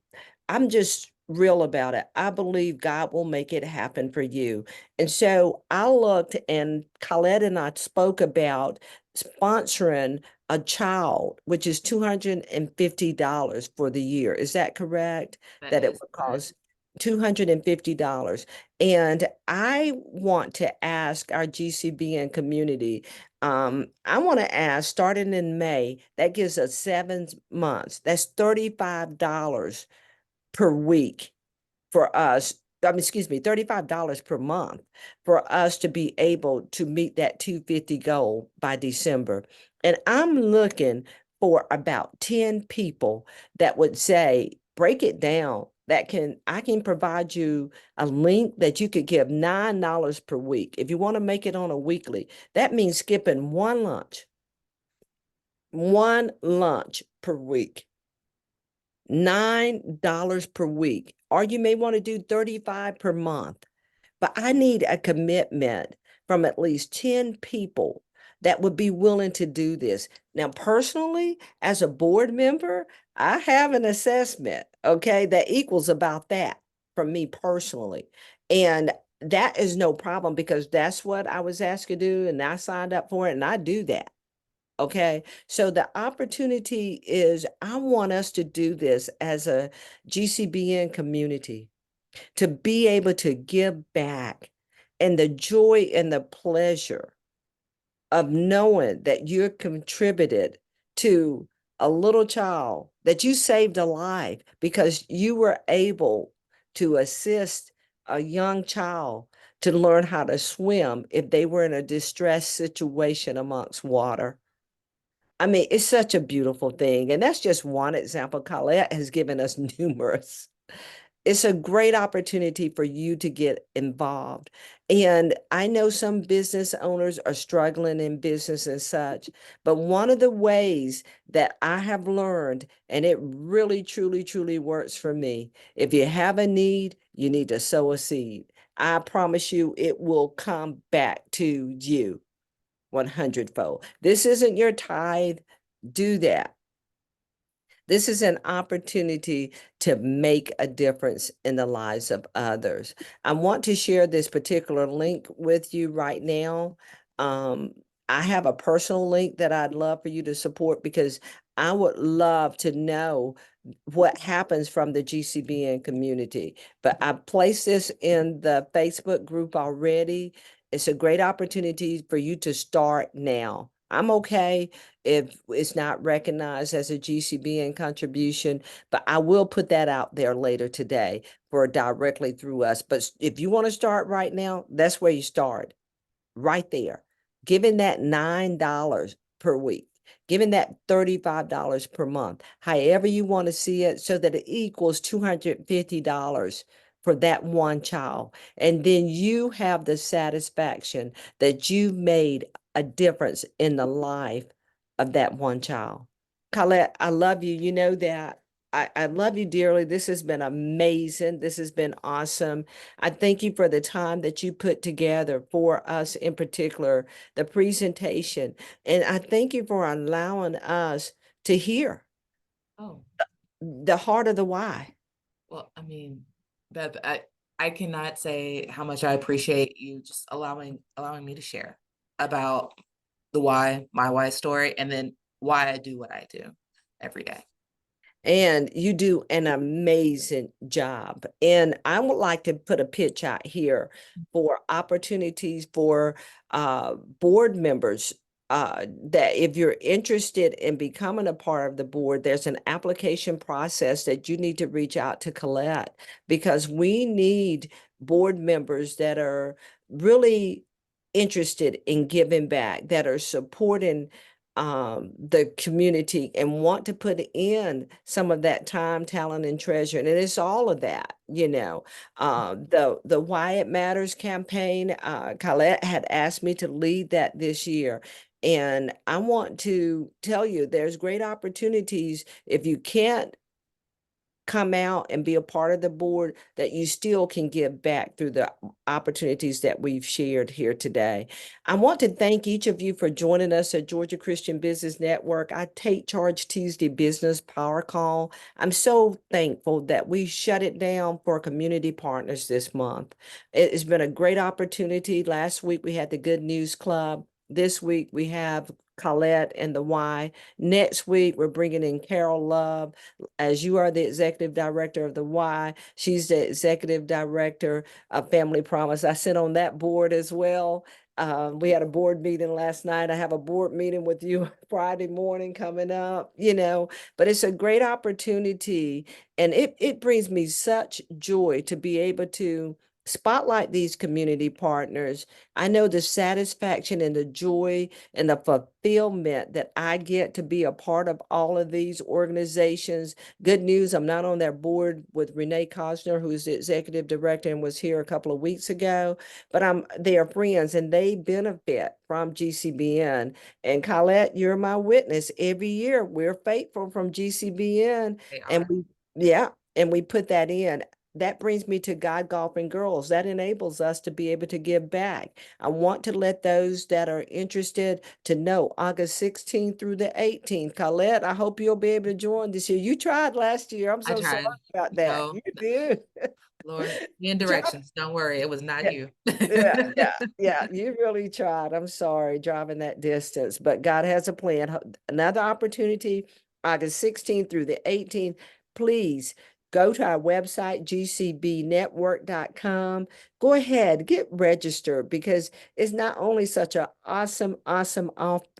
real about it. I believe God will make it happen for you. And so I looked, and Collette and I spoke about sponsoring a child, which is $250 for the year. Is that correct? That it would cost $250. And I want to ask our GCBN community, I want to ask, starting in May, that gives us 7 months. That's $35 per week for us. $35 per month for us to be able to meet that 250 goal by December. And I'm looking for about 10 people that would say, break it down. I can provide you a link that you could give $9 per week. If you want to make it on a weekly, that means skipping one lunch per week. $9 per week, or you may want to do 35 per month. But I need a commitment from at least 10 people that would be willing to do this. Now, personally, as a board member, I have an assessment, okay, that equals about that from me personally. And that is no problem because that's what I was asked to do and I signed up for it and I do that. Okay, so the opportunity is I want us to do this as a GCBN community, to be able to give back and the joy and the pleasure of knowing that you're contributed to a little child, that you saved a life because you were able to assist a young child to learn how to swim if they were in a distressed situation amongst water. I mean, it's such a beautiful thing. And that's just one example. Collette has given us numerous. It's a great opportunity for you to get involved. And I know some business owners are struggling in business and such, but one of the ways that I have learned, and it really, truly, truly works for me, if you have a need, you need to sow a seed. I promise you it will come back to you 100-fold. This isn't your tithe. Do that. This is an opportunity to make a difference in the lives of others. I want to share this particular link with you right now. Um, I have a personal link that I'd love for you to support because I would love to know what happens from the GCBN community. But I placed this in the Facebook group already. It's a great opportunity for you to start now. I'm okay if it's not recognized as a GCBN contribution, but I will put that out there later today for directly through us. But if you want to start right now, that's where you start, right there. Giving that $9 per week, giving that $35 per month, however you want to see it, so that it equals $250 for that one child. And then you have the satisfaction that you've made a difference in the life of that one child. Collette, I love you. You know that. I love you dearly. This has been amazing. This has been awesome. I thank you for the time that you put together for us, in particular, the presentation. And I thank you for allowing us to hear
Oh,
the heart of the why.
well, I mean, Beth, I cannot say how much I appreciate you just allowing me to share about the why, my why story, and then why I do what I do every day.
And you do an amazing job. And I would like to put a pitch out here for opportunities for board members that if you're interested in becoming a part of the board, there's an application process that you need to reach out to Collette, because we need board members that are really interested in giving back, that are supporting the community and want to put in some of that time, talent, and treasure. And it's all of that, you know. The Why It Matters campaign, Collette had asked me to lead that this year. And I want to tell you, there's great opportunities if you can't come out and be a part of the board, that you still can give back through the opportunities that we've shared here today. I want to thank each of you for joining us at Georgia Christian Business Network. I Take Charge Tuesday Business Power Call. I'm so thankful that we shut it down for community partners this month. It has been a great opportunity. Last week we had the Good News Club. This week we have Collette and the Why. Next week we're bringing in Carol Love. As you are the executive director of the Y, she's the executive director of Family Promise. I sit on that board as well. We had a board meeting last night. I have a board meeting with you Friday morning coming up, you know, but it's a great opportunity. And it brings me such joy to be able to spotlight these community partners. I know the satisfaction and the joy and the fulfillment that I get to be a part of all of these organizations. Good news, I'm not on their board with Renee Cosner, who's the executive director and was here a couple of weeks ago, but they are friends and they benefit from GCBN. And Collette, you're my witness. Every year we're faithful from GCBN,
They
and
are.
Yeah, and we put that in. That brings me to God Golfing Girls. That enables us to be able to give back. I want to let those that are interested to know August 16th through the 18th. Colette, I hope you'll be able to join this year. You tried last year. I'm
I
so sorry
tried.
about that.
No,
You did.
Lord, be in
Try-
directions. Don't worry, it was not
Yeah,
you.
yeah. You really tried. I'm sorry driving that distance, but God has a plan. Another opportunity, August 16th through the 18th. Please go to our website, gcbnetwork.com. Go ahead, get registered because it's not only such an awesome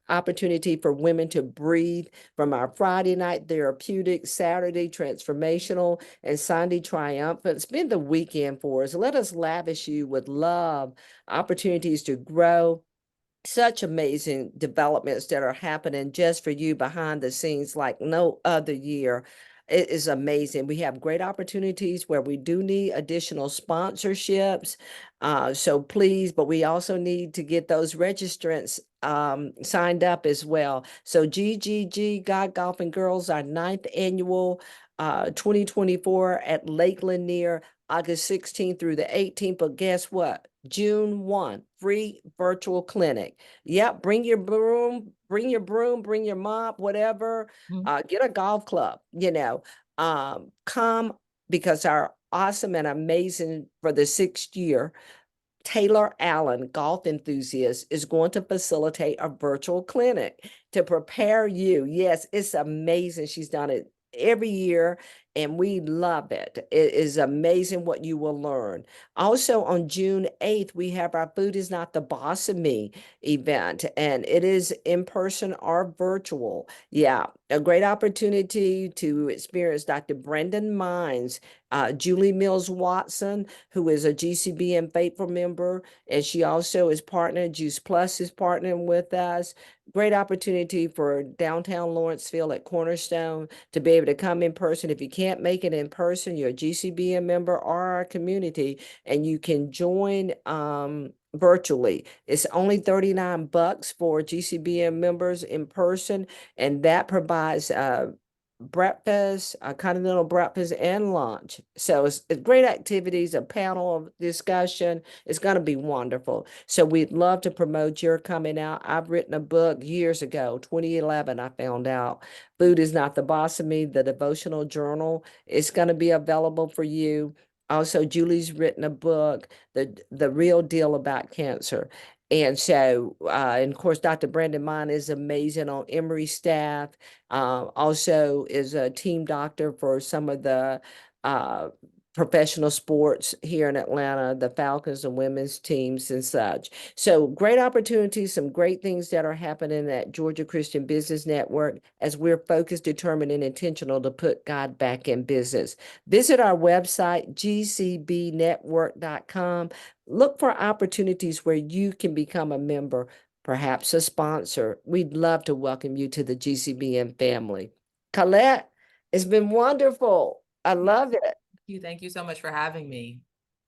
opportunity for women to breathe from our Friday night therapeutic, Saturday transformational, and Sunday triumphant. Spend the weekend for us. Let us lavish you with love, opportunities to grow, such amazing developments that are happening just for you behind the scenes like no other year. It is amazing. We have great opportunities where we do need additional sponsorships. So please, but we also need to get those registrants signed up as well. So GGG, God Golfing Girls, our ninth annual 2024 at Lake Lanier, August 16th through the 18th. But guess what? June 1, free virtual clinic. Yep, bring your broom, bring your mop, whatever.
Mhm.
Get a golf club, come because our awesome and amazing for the 6th year Taylor Allen, golf enthusiast, is going to facilitate a virtual clinic to prepare you. Yes, it's amazing. She's done it every year and we love it. It is amazing what you will learn. Also on June 8th, we have our Food is Not the Boss of Me event, and it is in person or virtual. Yeah, a great opportunity to experience Dr. Brendan Mines, Julie Mills Watson, who is a GCBN faithful member, and she also is partnered. Juice Plus is partnering with us. Great opportunity for downtown Lawrenceville at Cornerstone to be able to come in person. If you can't make it in person, you're a GCBN member or our community, and you can join virtually. It's only $39 for GCBN members in person, and that provides breakfast, a continental breakfast, and lunch. So it's great activities, a panel of discussion. It's going to be wonderful. So we'd love to promote your coming out. I've written a book years ago, 2011, I found out. Food is Not the Boss of Me, the devotional journal. It's going to be available for you. Also, Julie's written a book, The Real Deal About Cancer. And so, and of course, Dr. Brandon Mine is amazing on Emory staff. Also is a team doctor for some of the professional sports here in Atlanta, the Falcons and women's teams and such. So great opportunities, some great things that are happening at Georgia Christian Business Network as we're focused, determined, and intentional to put God back in business. Visit our website, gcbnetwork.com. Look for opportunities where you can become a member, perhaps a sponsor. We'd love to welcome you to the GCBN family. Collette, it's been wonderful. I love it.
Thank you so much for having me.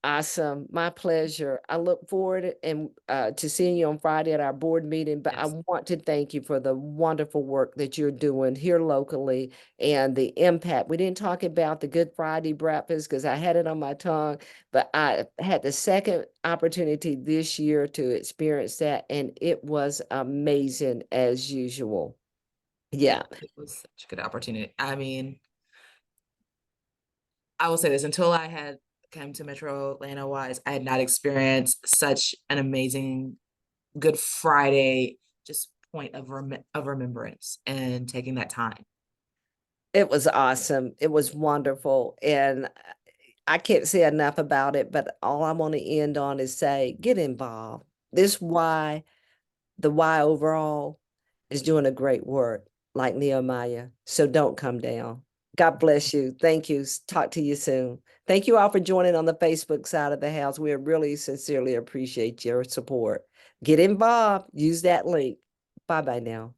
Awesome. My pleasure. I look forward to seeing you on Friday at our board meeting, but I
Yes.
want to thank you for the wonderful work that you're doing here locally and the impact. We didn't talk about the Good Friday breakfast because I had it on my tongue, but I had the second opportunity this year to experience that, and it was amazing as usual. Yeah.
It was such a good opportunity. I mean, I will say this, until I had come to Metro Atlanta Wise, I had not experienced such an amazing Good Friday, just point of remembrance and taking that time.
It was awesome. It was wonderful. And I can't say enough about it, but all I want to end on is say, get involved. This why, the why overall is doing a great work like Nehemiah. So don't come down. God bless you. Thank you. Talk to you soon. Thank you all for joining on the Facebook side of the house. We really sincerely appreciate your support. Get involved. Use that link. Bye-bye now.